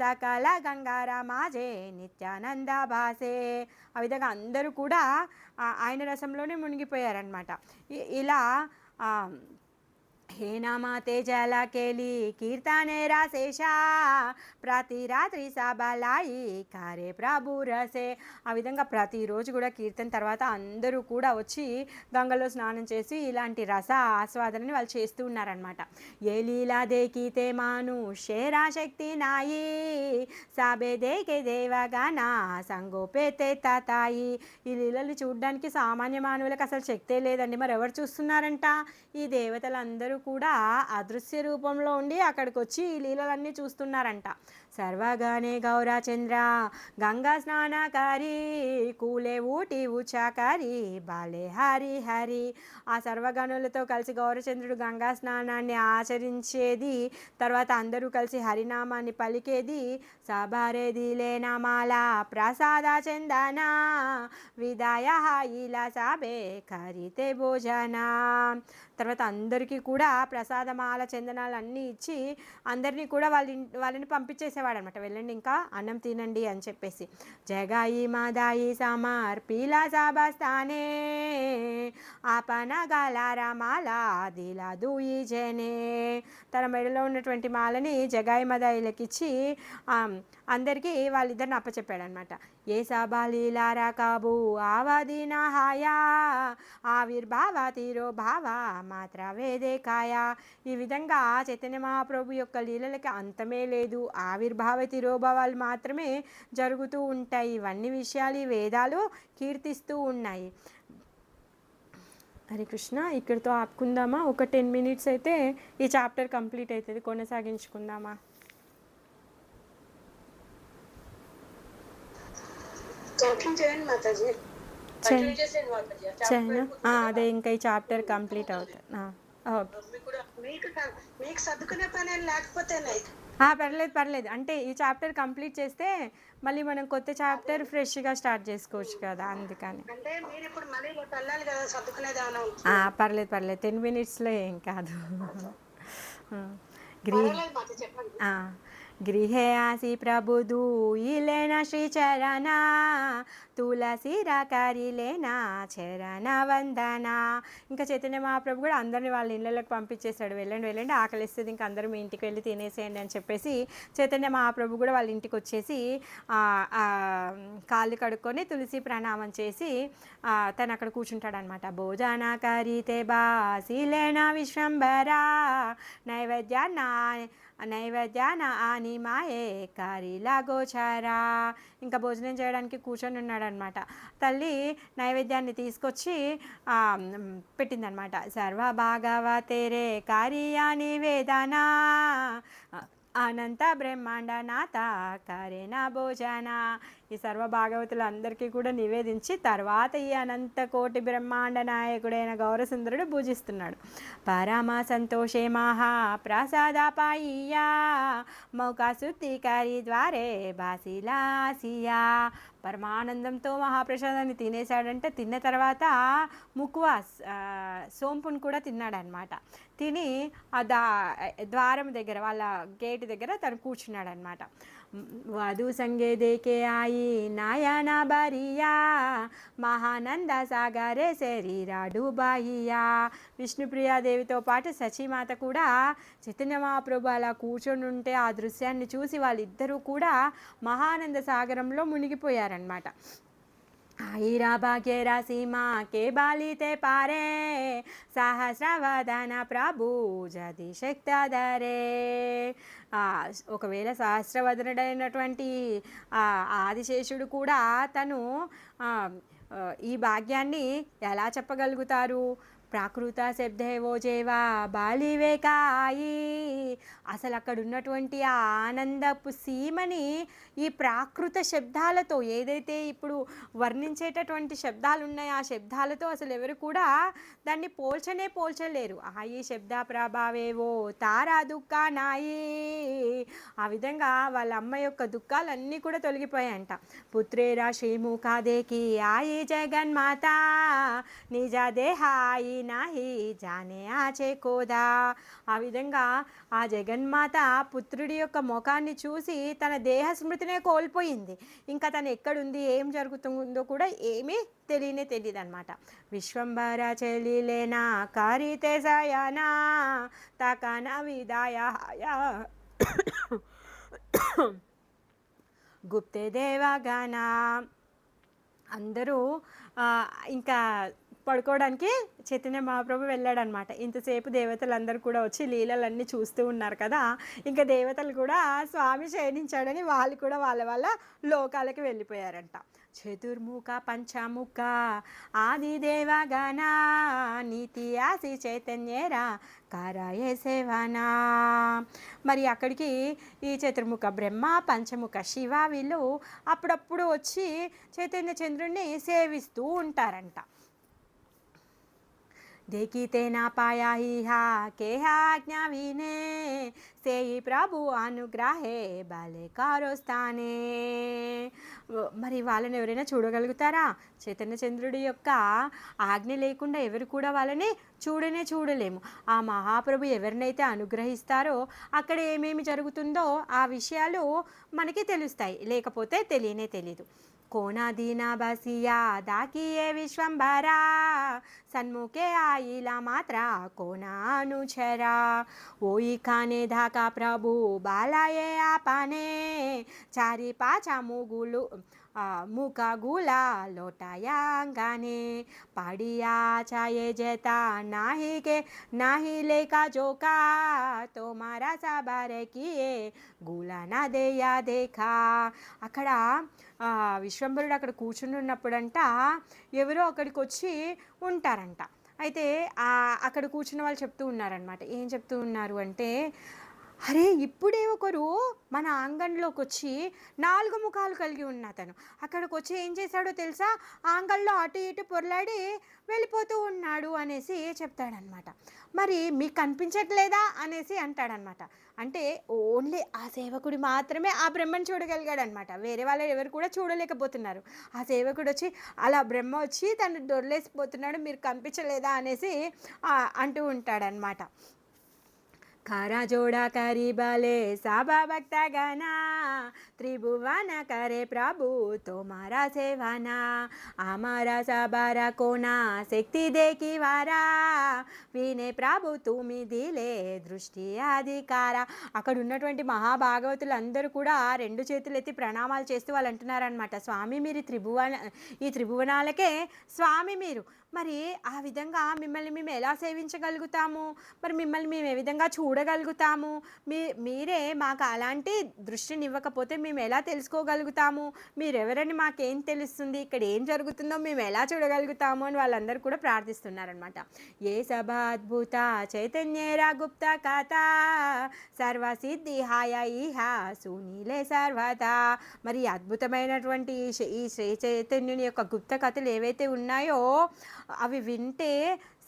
సకల గంగారామాజే నిత్యానంద భాసే. ఆ విధంగా అందరూ కూడా ఆయన రసంలోనే మునిగిపోయారనమాట. ఇలా హే నామాతే జల కేలి కీర్తనే రాశేషా ప్రతి రాత్రి సబలాయి కారే ప్రభు రసే. ఆ విధంగా ప్రతిరోజు కూడా కీర్తన తర్వాత అందరూ కూడా వచ్చి గంగలో స్నానం చేసి ఇలాంటి రస ఆస్వాదనని వాళ్ళు చేస్తూ ఉన్నారనమాట. ఏ లీలా దేకితే మాను షేరా శక్తి నాయి సాబే దేకే దేవగానా సంగోపేతే తాతాయి. ఈ లీలలు చూడడానికి సామాన్య మానవులకు అసలు శక్తే లేదండి, మరి ఎవరు చూస్తున్నారంట? ఈ దేవతలందరూ కూడా అదృశ్య రూపంలో ఉండి అక్కడికి వచ్చి ఈ లీలలన్నీ చూస్తున్నారంట. సర్వగానే గౌరాచంద్ర గంగా స్నానకారి కూలే ఊటి ఉచాకారి బాలే హరి హరి. ఆ సర్వగణులతో కలిసి గౌరచంద్రుడు గంగా స్నానాన్ని ఆచరించేది, తర్వాత అందరూ కలిసి హరినామాన్ని పలికేది. సబారేది లేనామాల ప్రసాద చందన విదాయ హాయిలా సాబే కరితే భోజన. తర్వాత అందరికీ కూడా ప్రసాదమాల చందనాలు అన్నీ ఇచ్చి అందరినీ కూడా వాళ్ళని పంపించేసేవాడు అనమాట. వెళ్ళండి ఇంకా అన్నం తినండి అని చెప్పేసి. జగాయి మాదాయి సామార్ పీలా సాబస్తానే ఆపన గాలారా మాల దిలా దూయి జనే. తన మెడలో ఉన్నటువంటి మాలని జగాయి మదాయిలకి ఇచ్చి అందరికీ వాళ్ళిద్దరిని అప్పచెప్పాడనమాట. ఏ సబాలీలారా కాబు ఆవాదీన హాయా ఆవిర్భావ తీరో భావ మాత్ర వేదే కాయా. ఈ విధంగా చైతన్య మహాప్రభు యొక్క లీలలకి అంతమే లేదు, ఆవిర్భావ తిరోభావాలు మాత్రమే జరుగుతూ ఉంటాయి. ఇవన్నీ విషయాలు ఈ వేదాలు కీర్తిస్తూ ఉన్నాయి. హరే కృష్ణ. ఇక్కడితో ఆపుకుందామా? ఒక 10 minutes అయితే ఈ చాప్టర్ కంప్లీట్ అవుతుంది, కొనసాగించుకుందామా? అదే ఇంకా ఈ చాప్టర్ కంప్లీట్ అవుతుంది. పర్లేదు అంటే ఈ చాప్టర్ కంప్లీట్ చేస్తే మళ్ళీ మనం కొత్త చాప్టర్ ఫ్రెష్గా స్టార్ట్ చేసుకోవచ్చు కదా, అందుకని. పర్లేదు 10 minutesలో ఏం కాదు. గృహే ఆసి ప్రభుదు ఇలేనా శ్రీచరణ తులసి రాకారిలేనా చరణ వందన. ఇంకా చైతన్య మహాప్రభు కూడా అందరిని వాళ్ళ ఇళ్ళకి పంపించేశాడు. వెళ్ళండి ఆకలిస్తుంది, ఇంకా అందరూ మీ ఇంటికి వెళ్ళి తినేసేయండి అని చెప్పేసి చైతన్య మహాప్రభు కూడా వాళ్ళ ఇంటికి వచ్చేసి కాళ్ళు కడుక్కొని తులసి ప్రణామం చేసి తను అక్కడ కూర్చుంటాడనమాట. భోజనాకరితే బాసిలేనా విశ్వంబరా నైవేద్యాన్న నైవేద్యాన ఆని మాయే కారిలా గోచారా. ఇంకా భోజనం చేయడానికి కూర్చొని ఉన్నాడనమాట. తల్లి నైవేద్యాన్ని తీసుకొచ్చి పెట్టిందనమాట. సర్వ భాగవతేరే కారియా నివేదనా అనంత బ్రహ్మాండ నాథ కరేణ భోజన. ఈ సర్వ భాగవతులు అందరికీ కూడా నివేదించి తర్వాత ఈ అనంత కోటి బ్రహ్మాండ నాయకుడైన గౌరసుందరుడు పూజిస్తున్నాడు. పరమ సంతోషే మహా ప్రసాదాపాయ్యా మౌకా శుద్ధికారి ద్వారే బాసిలాసియా. పరమానందంతో మహాప్రసాదాన్ని తినేశాడంటే తిన్న తర్వాత ముక్కువ సోంపును కూడా తిన్నాడనమాట. తిని ఆ ద్వారం దగ్గర వాళ్ళ గేటు దగ్గర తను కూర్చున్నాడనమాట. వధు సంగే దేకే ఆయి నాయనా బరియా మహానంద సాగరే శరీరా డూబాయియా. విష్ణుప్రియాదేవితో పాటు సచీమాత కూడా చైతన్య మహాప్రభు అలా కూర్చొని ఉంటే ఆ దృశ్యాన్ని చూసి వాళ్ళిద్దరూ కూడా మహానంద సాగరంలో మునిగిపోయారనమాట. ఆయిరా భాగ్యరా సీమా కే బాలితే పారే సహస్రవదన ప్రభు జది శక్తధరే. ఒకవేళ సహస్రవదనుడైనటువంటి ఆదిశేషుడు కూడా తను ఈ భాగ్యాన్ని ఎలా చెప్పగలుగుతారు? ప్రాకృత శబ్దేవో జేవా బాలివేకాయి. అసలు అక్కడ ఉన్నటువంటి ఆ ఆనందపు సీమని ఈ ప్రాకృత శబ్దాలతో, ఏదైతే ఇప్పుడు వర్ణించేటటువంటి శబ్దాలు ఉన్నాయో ఆ శబ్దాలతో అసలు ఎవరు కూడా దాన్ని పోల్చలేరు. ఆయి శబ్ద ప్రభావేవో తారా దుఃఖ నాయి. ఆ విధంగా వాళ్ళ అమ్మ యొక్క దుఃఖాలన్నీ కూడా తొలగిపోయాయంట. పుత్రేరా శ్రీముఖాదేకి ఆయి జగన్మాత నిజ దేహాయి నాహి జానే ఆచే కోదా. ఆ విధంగా ఆ జగన్మాత పుత్రుడి యొక్క ముఖాన్ని చూసి తన దేహ స్మృతినే కోల్పోయింది. ఇంకా తను ఎక్కడుంది, ఏం జరుగుతుందో కూడా ఏమీ తెలియదు అనమాట. విశ్వంభర చెలిలేనా కారితే సయనా తకన విదాయ గుప్తే దేవగణ. అందరూ ఇంకా పడుకోవడానికి చైతన్య మహాప్రభు వెళ్ళాడనమాట. ఇంతసేపు దేవతలందరూ కూడా వచ్చి లీలలన్నీ చూస్తూ ఉన్నారు కదా. ఇంకా దేవతలు కూడా స్వామి శయనించాడని వాళ్ళు కూడా వాళ్ళ లోకాలకి వెళ్ళిపోయారంట. చతుర్ముఖ పంచముఖ ఆది దేవగణ నీతి ఆసి చైతన్యరా కారాయే సేవనా. మరి అక్కడికి ఈ చతుర్ముఖ బ్రహ్మ, పంచముఖ శివ వీళ్ళు అప్పుడప్పుడు వచ్చి చైతన్య చంద్రుణ్ణి సేవిస్తూ ఉంటారంట. देखीते ना पाया ही हा के आज्ञा विने సేయి ప్రభు అనుగ్రహే బాలే కారోస్తానే. మరి వాళ్ళని ఎవరైనా చూడగలుగుతారా? చైతన్య చంద్రుడి యొక్క ఆజ్ఞ లేకుండా ఎవరు కూడా వాళ్ళని చూడలేము. ఆ మహాప్రభు ఎవరినైతే అనుగ్రహిస్తారో అక్కడ ఏమేమి జరుగుతుందో ఆ విషయాలు మనకి తెలుస్తాయి, లేకపోతే తెలీదు. కోనాదీనా బసియా దాకియే విశ్వంభరా సన్ముఖే ఆయిలా మాత్ర కోనానుచరా. ఓయి ఖానే ధాకా ప్రభు బాలాయే ఆపానే చారి పాచా ముగులు मुका गुला लोटायांगाने पाडिया चाये जेता नाही के नाही लेका जोका तो मारा साबारे किए गुला ना देया देखा. అక్కడ విశ్వంభరుడు అక్కడ కూర్చుని ఉన్నప్పుడంట ఎవరో అక్కడికి వచ్చి ఉంటారంట. అయితే అక్కడ కూర్చున్న వాళ్ళు చెప్తూ ఉన్నారనమాట. ఏం చెప్తూ ఉన్నారు అంటే, అరే ఇప్పుడే ఒకరు మన ఆంగణంలోకి వచ్చి 4 ముఖాలు కలిగి ఉన్న అతను అక్కడికి వచ్చి ఏం చేశాడో తెలుసా, ఆంగణంలో అటు ఇటు పొరలాడి వెళ్ళిపోతూ ఉన్నాడు అనేసి చెప్తాడనమాట. మరి మీకు కనిపించట్లేదా అనేసి అంటాడనమాట. అంటే ఓన్లీ ఆ సేవకుడు మాత్రమే ఆ బ్రహ్మను చూడగలిగాడనమాట. వేరే వాళ్ళు ఎవరు కూడా చూడలేకపోతున్నారు. ఆ సేవకుడు వచ్చి అలా బ్రహ్మ వచ్చి తను దొరలేసిపోతున్నాడు, మీరు కనిపించలేదా అనేసి అంటూ ఉంటాడనమాట. खारा जोड़ा करी बले साबा भक्ता गाना त्रिभुवन करे प्रभु तुम्हारा सेवाना हमारा साबारा कोना शक्ति देखी वारा వినే ప్రభు తుమి దిలే దృష్టి అధికార. అక్కడ ఉన్నటువంటి మహాభాగవతులు అందరూ కూడా 2 చేతులు ఎత్తి ప్రణామాలు చేస్తూ వాళ్ళు అంటున్నారనమాట, స్వామి మీరు ఈ త్రిభువనాలకే స్వామి, మీరు మరి ఆ విధంగా మిమ్మల్ని మేము ఎలా సేవించగలుగుతాము? మరి మిమ్మల్ని మేము ఏ విధంగా చూడగలుగుతాము? మీరే మాకు అలాంటి దృష్టినివ్వకపోతే మేము ఎలా తెలుసుకోగలుగుతాము? మీరెవరని మాకేం తెలుస్తుంది? ఇక్కడ ఏం జరుగుతుందో మేము ఎలా చూడగలుగుతాము? అని వాళ్ళందరూ కూడా ప్రార్థిస్తున్నారనమాట. ఏ సభ అద్భుత చైతన్యేరా గుప్త కథ సర్వసిద్ధి హాయ ఇహ సునీలే సర్వదా. మరి అద్భుతమైనటువంటి ఈ శ్రీ చైతన్యుని యొక్క గుప్త కథలు ఏవైతే ఉన్నాయో అవి వింటే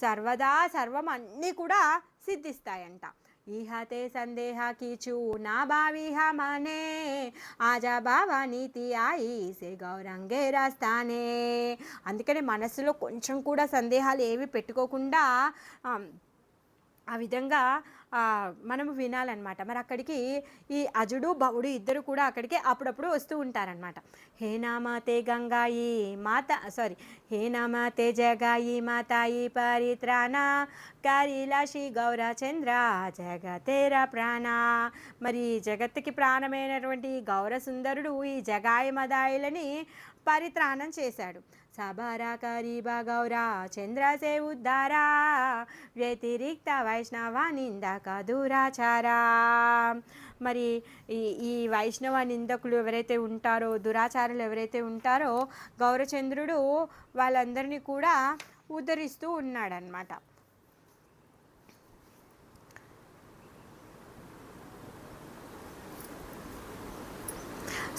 సర్వదా సర్వం అన్నీ కూడా సిద్ధిస్తాయంట. ఈహతే సందేహ కీచు నా భావిహ మనే ఆజా బావా నీతి ఆయి సే గౌరంగే రాస్తానే. అందుకనే మనసులో కొంచెం కూడా సందేహాలు ఏవి పెట్టుకోకుండా ఆ విధంగా మనము వినాలన్నమాట. మరి అక్కడికి ఈ అజుడు భవుడు ఇద్దరు కూడా అక్కడికి అప్పుడప్పుడు వస్తూ ఉంటారనమాట. హే నామాతే గంగాయి మాత హే నామాతే జగాయి మాతాయి పరిత్రాణ కైలాషి గౌరచంద్ర జగతేర ప్రాణ. మరి జగత్తుకి ప్రాణమైనటువంటి గౌర సుందరుడు ఈ జగాయి మదాయిలని పరిత్రాణం చేశాడు. సబరా కరీబా గౌరా చంద్రసే ఉద్ధారా వ్యతిరిక్త వైష్ణవ నిందక దురాచారా. మరి ఈ వైష్ణవ నిందకులు ఎవరైతే ఉంటారో, దురాచారులు ఎవరైతే ఉంటారో, గౌరచంద్రుడు వాళ్ళందరినీ కూడా ఉద్ధరిస్తూ ఉన్నాడనమాట.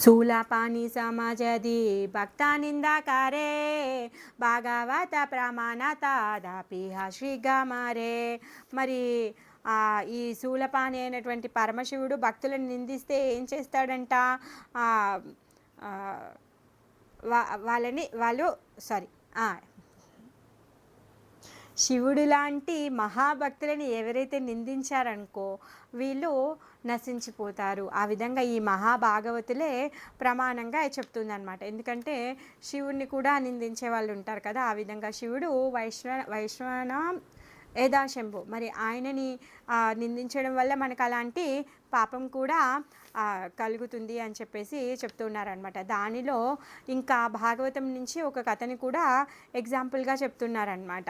శూలపాణి సమాజది భక్త నిందాకారే భాగవత ప్రమాణతాదాపిహ శ్రీగమారే. మరి ఈ శూలపాణి అయినటువంటి పరమశివుడు భక్తులను నిందిస్తే ఏం చేస్తాడంట? శివుడు లాంటి మహాభక్తులని ఎవరైతే నిందించారనుకో వీళ్ళు నశించిపోతారు. ఆ విధంగా ఈ మహాభాగవతులే ప్రమాణంగా చెప్తుందనమాట. ఎందుకంటే శివుడిని కూడా నిందించే వాళ్ళు ఉంటారు కదా. ఆ విధంగా శివుడు వైశ్వన ఏదాశంభు, మరి ఆయనని నిందించడం వల్ల మనకు అలాంటి పాపం కూడా కలుగుతుంది అని చెప్పేసి చెప్తున్నారనమాట. దానిలో ఇంకా భాగవతం నుంచి ఒక కథని కూడా ఎగ్జాంపుల్గా చెప్తున్నారనమాట.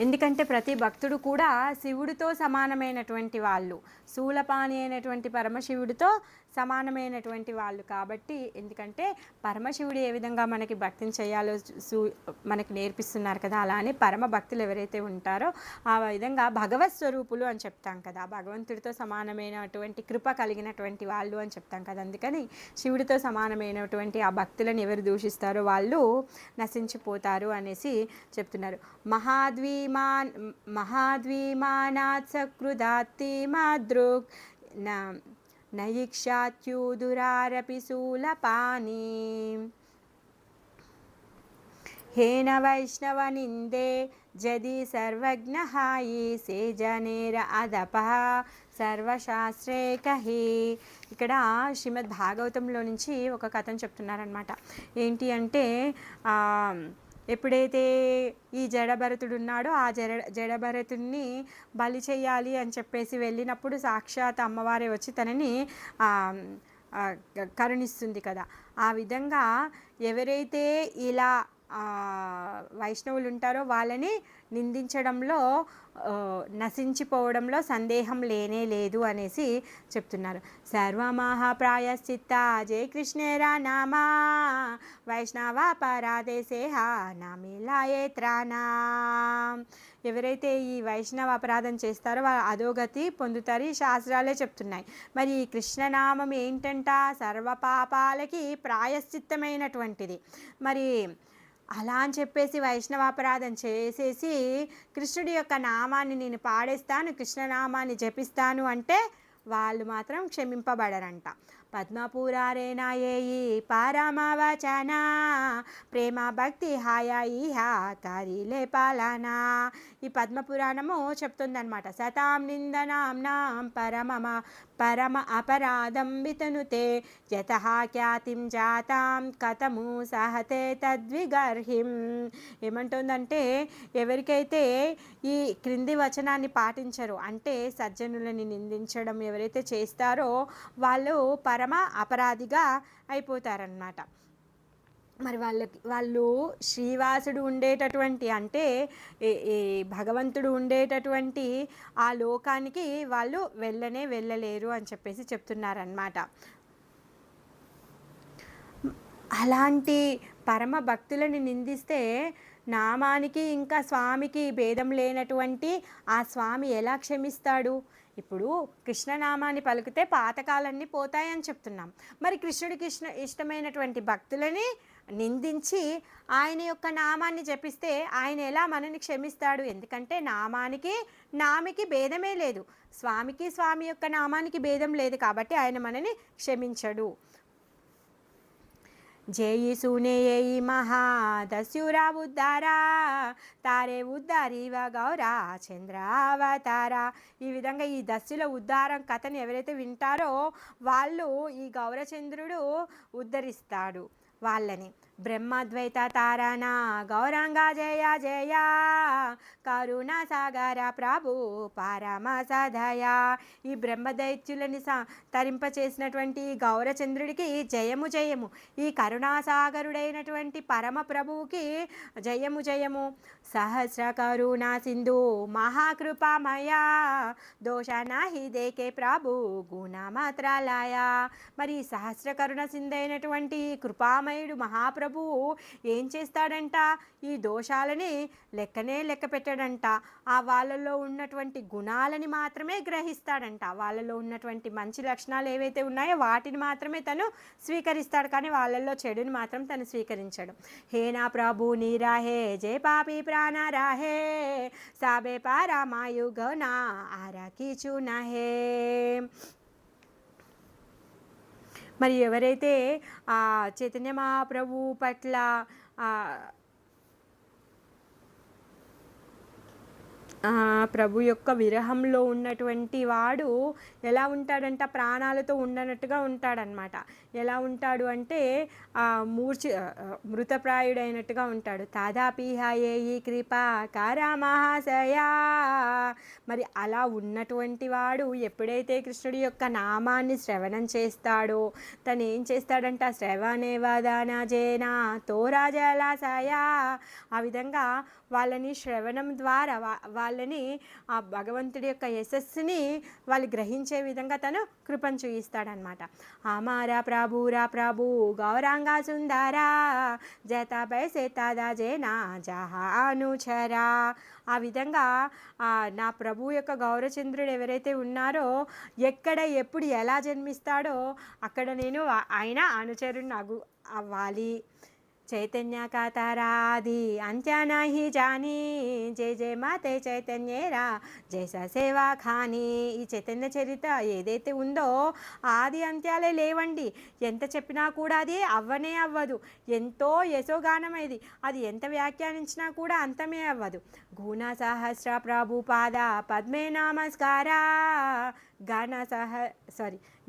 ఎందుకంటే ప్రతి భక్తుడు కూడా శివుడితో సమానమైనటువంటి వాళ్ళు, శూలపాణి అయినటువంటి పరమశివుడితో సమానమైనటువంటి వాళ్ళు కాబట్టి. ఎందుకంటే పరమశివుడు ఏ విధంగా మనకి భక్తిని చేయాలో మనకి నేర్పిస్తున్నారు కదా, అలానే పరమ భక్తులు ఎవరైతే ఉంటారో ఆ విధంగా భగవత్ స్వరూపులు అని చెప్తాం కదా, భగవంతుడితో సమానమైనటువంటి కృప కలిగినటువంటి వాళ్ళు అని చెప్తాం కదా. అందుకని శివుడితో సమానమైనటువంటి ఆ భక్తులను ఎవరు దూషిస్తారో వాళ్ళు నశించిపోతారు అనేసి చెప్తున్నారు. మహాద్వీమానాత్ సకృదాత్తి మాదృక్ నయిక్షాత్యూదురారపి శూలపాణి హేన వైష్ణవ నిందే జది సర్వజ్ఞహాయి సే జనేర అదప సర్వశాస్త్రే కహి. ఇక్కడ శ్రీమద్ భాగవతంలో నుంచి ఒక కథను చెప్తున్నారనమాట. ఏంటి అంటే ఎప్పుడైతే ఈ జడభరతుడు ఉన్నాడో ఆ జడభరతుడిని బలి చేయాలి అని చెప్పేసి వెళ్ళినప్పుడు సాక్షాత్ అమ్మవారే వచ్చి తనని కరుణిస్తుంది కదా. ఆ విధంగా ఎవరైతే ఇలా వైష్ణవులు ఉంటారో వాళ్ళని నిందించడంలో నశించిపోవడంలో సందేహం లేనే లేదు అనేసి చెప్తున్నారు. సర్వమహాప్రాయశ్చిత్త జయ కృష్ణేరా నామా వైష్ణవ పరాదేశేహ నామిలాయే త్రానా. ఎవరైతే ఈ వైష్ణవ అపరాధం చేస్తారో వాళ్ళు అధోగతి పొందుతారు, ఈ శాస్త్రాలే చెప్తున్నాయి. మరి ఈ కృష్ణనామం ఏంటంట? సర్వ పాపాలకి ప్రాయశ్చిత్తమైనటువంటిది. మరి అలా అని చెప్పేసి వైష్ణవాపరాధం చేసేసి కృష్ణుడి యొక్క నామాన్ని నేను పాడేస్తాను, కృష్ణనామాన్ని జపిస్తాను అంటే వాళ్ళు మాత్రం క్షమింపబడరంట. పద్మపురారేనాయేయి పరమవచన ప్రేమ భక్తి హాయాయిహ కరిలే పాలనా. ఈ పద్మపురాణము చెప్తుందనమాట. సతాం నిందనాంనాం పరమ అపరాధం వితనుతే యతః ఖ్యాతిం జాతాం కథము సహతే తద్విగర్హిం. ఏమంటుందంటే ఎవరికైతే ఈ క్రింది వచనాన్ని పాటించరు అంటే సజ్జనులని నిందించడం ఎవరైతే చేస్తారో వాళ్ళు పరమ అపరాధిగా అయిపోతారన్నమాట. మరి వాళ్ళు శ్రీవాసుడు ఉండేటటువంటి అంటే ఈ భగవంతుడు ఉండేటటువంటి ఆ లోకానికి వాళ్ళు వెళ్ళలేరు అని చెప్పేసి చెప్తున్నారన్నమాట. అలాంటి పరమ భక్తులని నిందిస్తే నామానికి ఇంకా స్వామికి భేదం లేనటువంటి ఆ స్వామి ఎలా క్షమిస్తాడు? ఇప్పుడు కృష్ణనామాన్ని పలికితే పాతకాలన్నీ పోతాయని చెప్తున్నాం. మరి కృష్ణుడికి ఇష్టమైనటువంటి భక్తులని నిందించి ఆయన యొక్క నామాన్ని జపిస్తే ఆయన ఎలా మనని క్షమిస్తాడు? ఎందుకంటే నామికి భేదమే లేదు, స్వామి యొక్క నామానికి భేదం లేదు కాబట్టి ఆయన మనని క్షమించడు. జయి సునేయి మహాదస్యురా ఉద్దారా తారే ఉద్దారివ గౌరా చంద్రావతారా. ఈ విధంగా ఈ దస్యుల ఉద్ధారం కథను ఎవరైతే వింటారో వాళ్ళు ఈ గౌరచంద్రుడు ఉద్ధరిస్తాడు వాళ్ళని. బ్రహ్మద్వైత తారణ గౌరంగా జయ జయ కరుణ సాగర ప్రభు పరమ సదయ. ఈ బ్రహ్మదైత్యులని తరింపచేసినటువంటి గౌరచంద్రుడికి జయము జయము, ఈ కరుణాసాగరుడైనటువంటి పరమ ప్రభువుకి జయము జయము. సహస్ర కరుణా సింధు మహాకృపామయ దోష నాహి దేకే ప్రభు గుణమాత్రాలయ. మరి సహస్ర కరుణ సింధైనటువంటి కృపామయుడు మహాప్రభువు ఏం చేస్తాడంట? ఈ దోషాలని లెక్క పెట్టాడంట. ఆ వాళ్ళలో ఉన్నటువంటి గుణాలని మాత్రమే గ్రహిస్తాడంట. వాళ్ళలో ఉన్నటువంటి మంచి లక్షణాలు ఏవైతే ఉన్నాయో వాటిని మాత్రమే తను స్వీకరిస్తాడు, కానీ వాళ్ళల్లో చెడుని మాత్రం తను స్వీకరించాడు. హే నా ప్రభు నీరాహే జయ పాపి ప్రాణ రాహే సాబే పారామాయుగ నా ఆరాకిచు నహే. మరి ఎవరైతే ఆ చైతన్య మహాప్రభు పట్ల ప్రభు యొక్క విరహంలో ఉన్నటువంటి వాడు ఎలా ఉంటాడంట? ప్రాణాలతో ఉండనట్టుగా ఉంటాడనమాట. ఎలా ఉంటాడు అంటే మృతప్రాయుడైనట్టుగా ఉంటాడు. తాదాపిహాయే ఈ కృపా కారా మహాశయా. మరి అలా ఉన్నటువంటి వాడు ఎప్పుడైతే కృష్ణుడి యొక్క నామాన్ని శ్రవణం చేస్తాడో తను ఏం చేస్తాడంట? శ్రవణే వదన జేనా తోరాజలాసయా. ఆ విధంగా వాళ్ళని శ్రవణం ద్వారా వాళ్ళని ఆ భగవంతుడి యొక్క యశస్సుని వాళ్ళు గ్రహించే విధంగా తను కృపను చూయిస్తాడనమాట. అమారా ప్రభురా ప్రభు గౌరాంగా సుందరా జత బైసేతాదా జేనా జహానుచరా. ఆ విధంగా నా ప్రభు యొక్క గౌరచంద్రుడు ఎవరైతే ఉన్నారో ఎక్కడ ఎప్పుడు ఎలా జన్మిస్తాడో అక్కడ నేను ఆయన అనుచరుని అవ్వాలి. చైతన్య కాతారాది అంత్యానాహి జాని జయ జయ మాతే చైతన్యేరా జైసా సేవా ఖాని. ఈ చైతన్య చరిత్ర ఏదైతే ఉందో ఆది అంత్యాలే లేవండి. ఎంత చెప్పినా కూడా అది అవ్వనే అవ్వదు. ఎంతో యశోగానమైది, అది ఎంత వ్యాఖ్యానించినా కూడా అంతమే అవ్వదు. గుణ సహస్ర ప్రభుపాద పద్మే నమస్కారా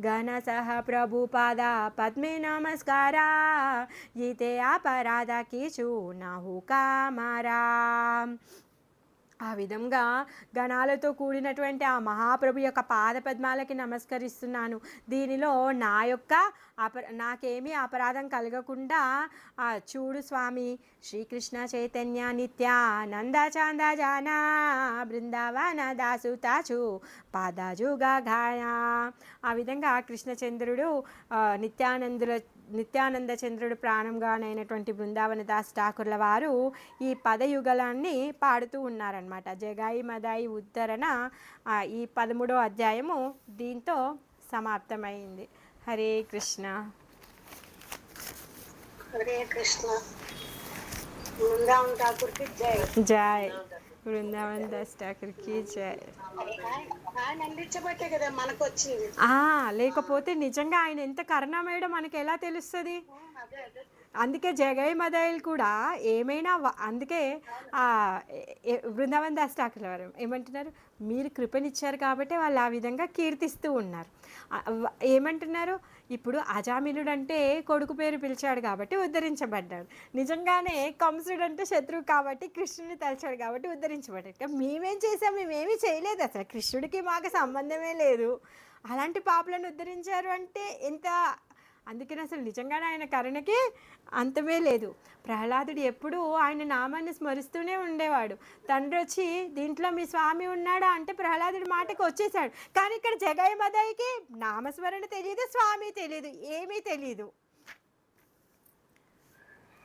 గణ సహ ప్రభుపాద పద్మే నమస్కారా ఈతే అపరాధ కిచు నహు కామరా. ఆ విధంగా గణాలతో కూడినటువంటి ఆ మహాప్రభు యొక్క పాదపద్మాలకి నమస్కరిస్తున్నాను. దీనిలో నాకేమీ అపరాధం కలగకుండా చూడు స్వామి. శ్రీకృష్ణ చైతన్య నిత్యానంద చాంద జానా బృందావన దాసు తాచు పాదాజుగా ఘాయా. ఆ విధంగా కృష్ణచంద్రుడు నిత్యానంద చంద్రుడు ప్రాణంగానైనటువంటి బృందావన దాస్ ఠాకూర్ల వారు ఈ పదయుగలాన్ని పాడుతూ ఉన్నారనమాట. జగాయి మదాయి ఉద్ధరణ ఈ 13వ అధ్యాయము దీంతో సమాప్తమైంది. హరే కృష్ణ. హరే కృష్ణ. బృందావన్ ఠాకూర్కి జై. జై బృందావన్ దాస్ ఠాకూర్కి జై. ఆయన అందించబట్టే కదా మనకు వచ్చింది. లేకపోతే నిజంగా ఆయన ఎంత కరుణామయుడో మనకి ఎలా తెలుస్తుంది? అందుకే జగై మదైల్ కూడా ఏమైనా అందుకే బృందావన్ దాస్ ఠాకూర్ వారు ఏమంటున్నారు? మీరు కృపనిచ్చారు కాబట్టి వాళ్ళు ఆ విధంగా కీర్తిస్తూ ఉన్నారు. ఏమంటున్నారు? ఇప్పుడు అజామిలుడు అంటే కొడుకు పేరు పిలిచాడు కాబట్టి ఉద్ధరించబడ్డాడు. నిజంగానే కంసుడు అంటే శత్రువు కాబట్టి కృష్ణుని తలిచాడు కాబట్టి ఉద్ధరించబడ్డాడు. మేమేం చేసాం? మేమేమీ చేయలేదు. అసలు కృష్ణుడికి మాకు సంబంధమే లేదు. అలాంటి పాపలను ఉద్ధరించారు అంటే ఎంత అందుకని అసలు నిజంగానే ఆయన కరుణకి అంతమే లేదు. ప్రహ్లాదుడు ఎప్పుడూ ఆయన నామాన్ని స్మరిస్తూనే ఉండేవాడు. తండ్రి వచ్చి దీంట్లో మీ స్వామి ఉన్నాడా అంటే ప్రహ్లాదుడి మాటకి వచ్చేసాడు. కానీ ఇక్కడ జగై మదైకి నామస్మరణ తెలియదు, స్వామి తెలియదు, ఏమీ తెలియదు.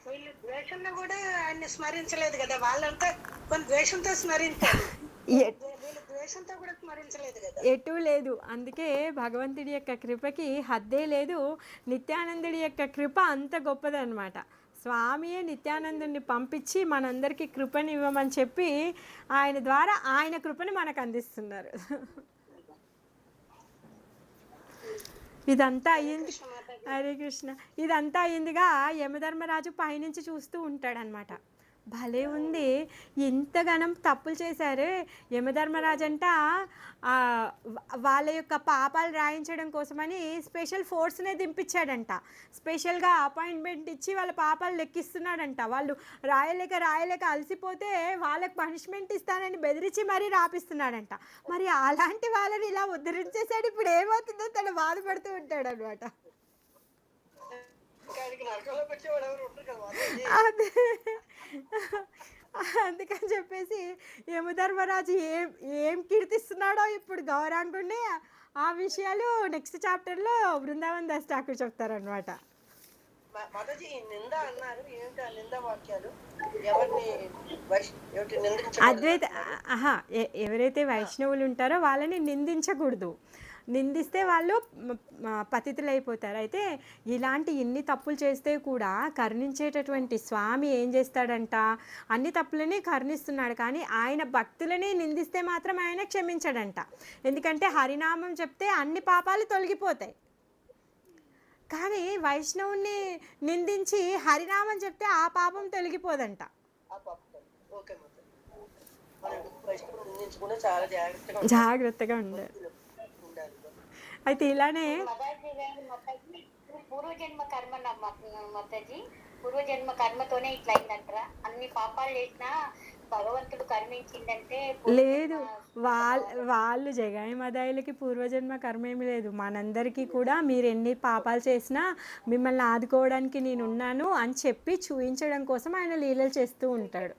వీళ్ళు ద్వేషంలో కూడా ఆయన్ని స్మరించలేదు కదా, వాళ్ళంతా కొన్ని ద్వేషంతో స్మరించారు, వీళ్ళు ద్వేషంతో కూడా స్మరించలేదు కదా. ఎటూ లేదు. అందుకే భగవంతుడి యొక్క కృపకి హద్దే లేదు. నిత్యానందుడి యొక్క కృప అంత గొప్పదన్నమాట. స్వామియే నిత్యానందుని పంపించి మనందరికీ కృపని ఇవ్వమని చెప్పి ఆయన ద్వారా ఆయన కృపని మనకు అందిస్తున్నారు. ఇదంతా అయ్యింది. హరే కృష్ణ. ఇదంతా అయ్యిందిగా యమధర్మరాజు పైనుంచి చూస్తూ ఉంటాడనమాట. భలే ఉంది, ఇంతగానం తప్పులు చేశారు యమధర్మరాజు అంట. వాళ్ళ యొక్క పాపాలు రాయించడం కోసమని స్పెషల్ ఫోర్స్నే దింపించాడంట. స్పెషల్గా అపాయింట్మెంట్ ఇచ్చి వాళ్ళ పాపాలు లెక్కిస్తున్నాడంట. వాళ్ళు రాయలేక అలసిపోతే వాళ్ళకి పనిష్మెంట్ ఇస్తానని బెదిరించి మరీ రాపిస్తున్నాడంట. మరి అలాంటి వాళ్ళని ఇలా ఉద్ధరించేసాడు, ఇప్పుడు ఏమవుతుందో తను బాధపడుతూ ఉంటాడు అనమాట. అదే అందుకని చెప్పేసి యమధర్మరాజు ఏం కీర్తిస్తున్నాడో ఇప్పుడు గౌరాంగుడిని, ఆ విషయాలు నెక్స్ట్ చాప్టర్లో బృందావన్ దాస్ ఠాకూర్ చెప్తారనమాట. అద్వైత ఎవరైతే వైష్ణవులు ఉంటారో వాళ్ళని నిందించకూడదు. నిందిస్తే వాళ్ళు పతితులు అయిపోతారు. అయితే ఇలాంటి ఇన్ని తప్పులు చేస్తే కూడా కరుణించేటటువంటి స్వామి ఏం చేస్తాడంట, అన్ని తప్పులని కరుణిస్తున్నాడు. కానీ ఆయన భక్తులని నిందిస్తే మాత్రం ఆయన క్షమించడంట. ఎందుకంటే హరినామం చెప్తే అన్ని పాపాలు తొలగిపోతాయి. కానీ వైష్ణవుని నిందించి హరినామం చెప్తే ఆ పాపం తొలగిపోదంట. జాగ్రత్తగా ఉండాలి. అయితే ఇలానే పూర్వజన్మ కర్మతోనే ఇట్లా అయిందంటారా? అన్ని పాపాలు చేసినా భగవంతుడు కరుణించిందంటే లేదు. వాళ్ళు జగాయి మదాయిలకి పూర్వజన్మ కర్మ ఏమి లేదు. మనందరికీ కూడా మీరు ఎన్ని పాపాలు చేసినా మిమ్మల్ని ఆదుకోవడానికి నేనున్నాను అని చెప్పి చూపించడం కోసం ఆయన లీలలు చేస్తూ ఉంటాడు.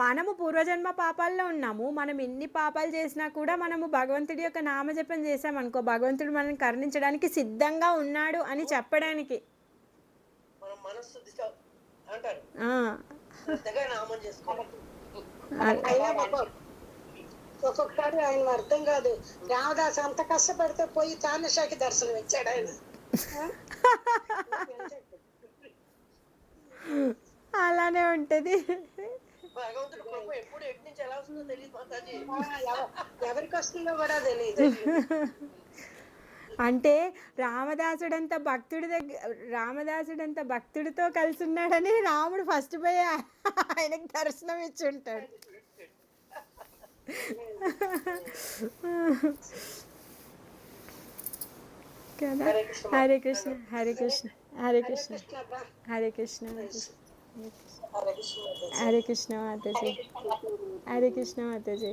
మనము పూర్వజన్మ పాపాల్లో ఉన్నాము. మనం ఎన్ని పాపాలు చేసినా కూడా మనము భగవంతుడి యొక్క నామజపం చేసామనుకో, భగవంతుడు మనం కరుణించడానికి సిద్ధంగా ఉన్నాడు అని చెప్పడానికి. ఒక్కొక్కసారి ఆయన అర్థం కాదు. రామదాస్ అంత కష్టపడితే పోయి తానషాకి దర్శనం ఇచ్చాడు ఆయన. అలానే ఉంటది. ఎవరికి వస్తుందో కూడా తెలియదు. అంటే రామదాసుడంత భక్తుడితో కలిసి ఉన్నాడని రాముడు ఫస్ట్ పోయి ఆయనకి దర్శనం ఇచ్చి ఉంటాడు కదా. హరే కృష్ణ హరే కృష్ణ హరే కృష్ణ హరే కృష్ణ హరే కృష్ణ మాతాజీ. హరే కృష్ణ మాతాజీ.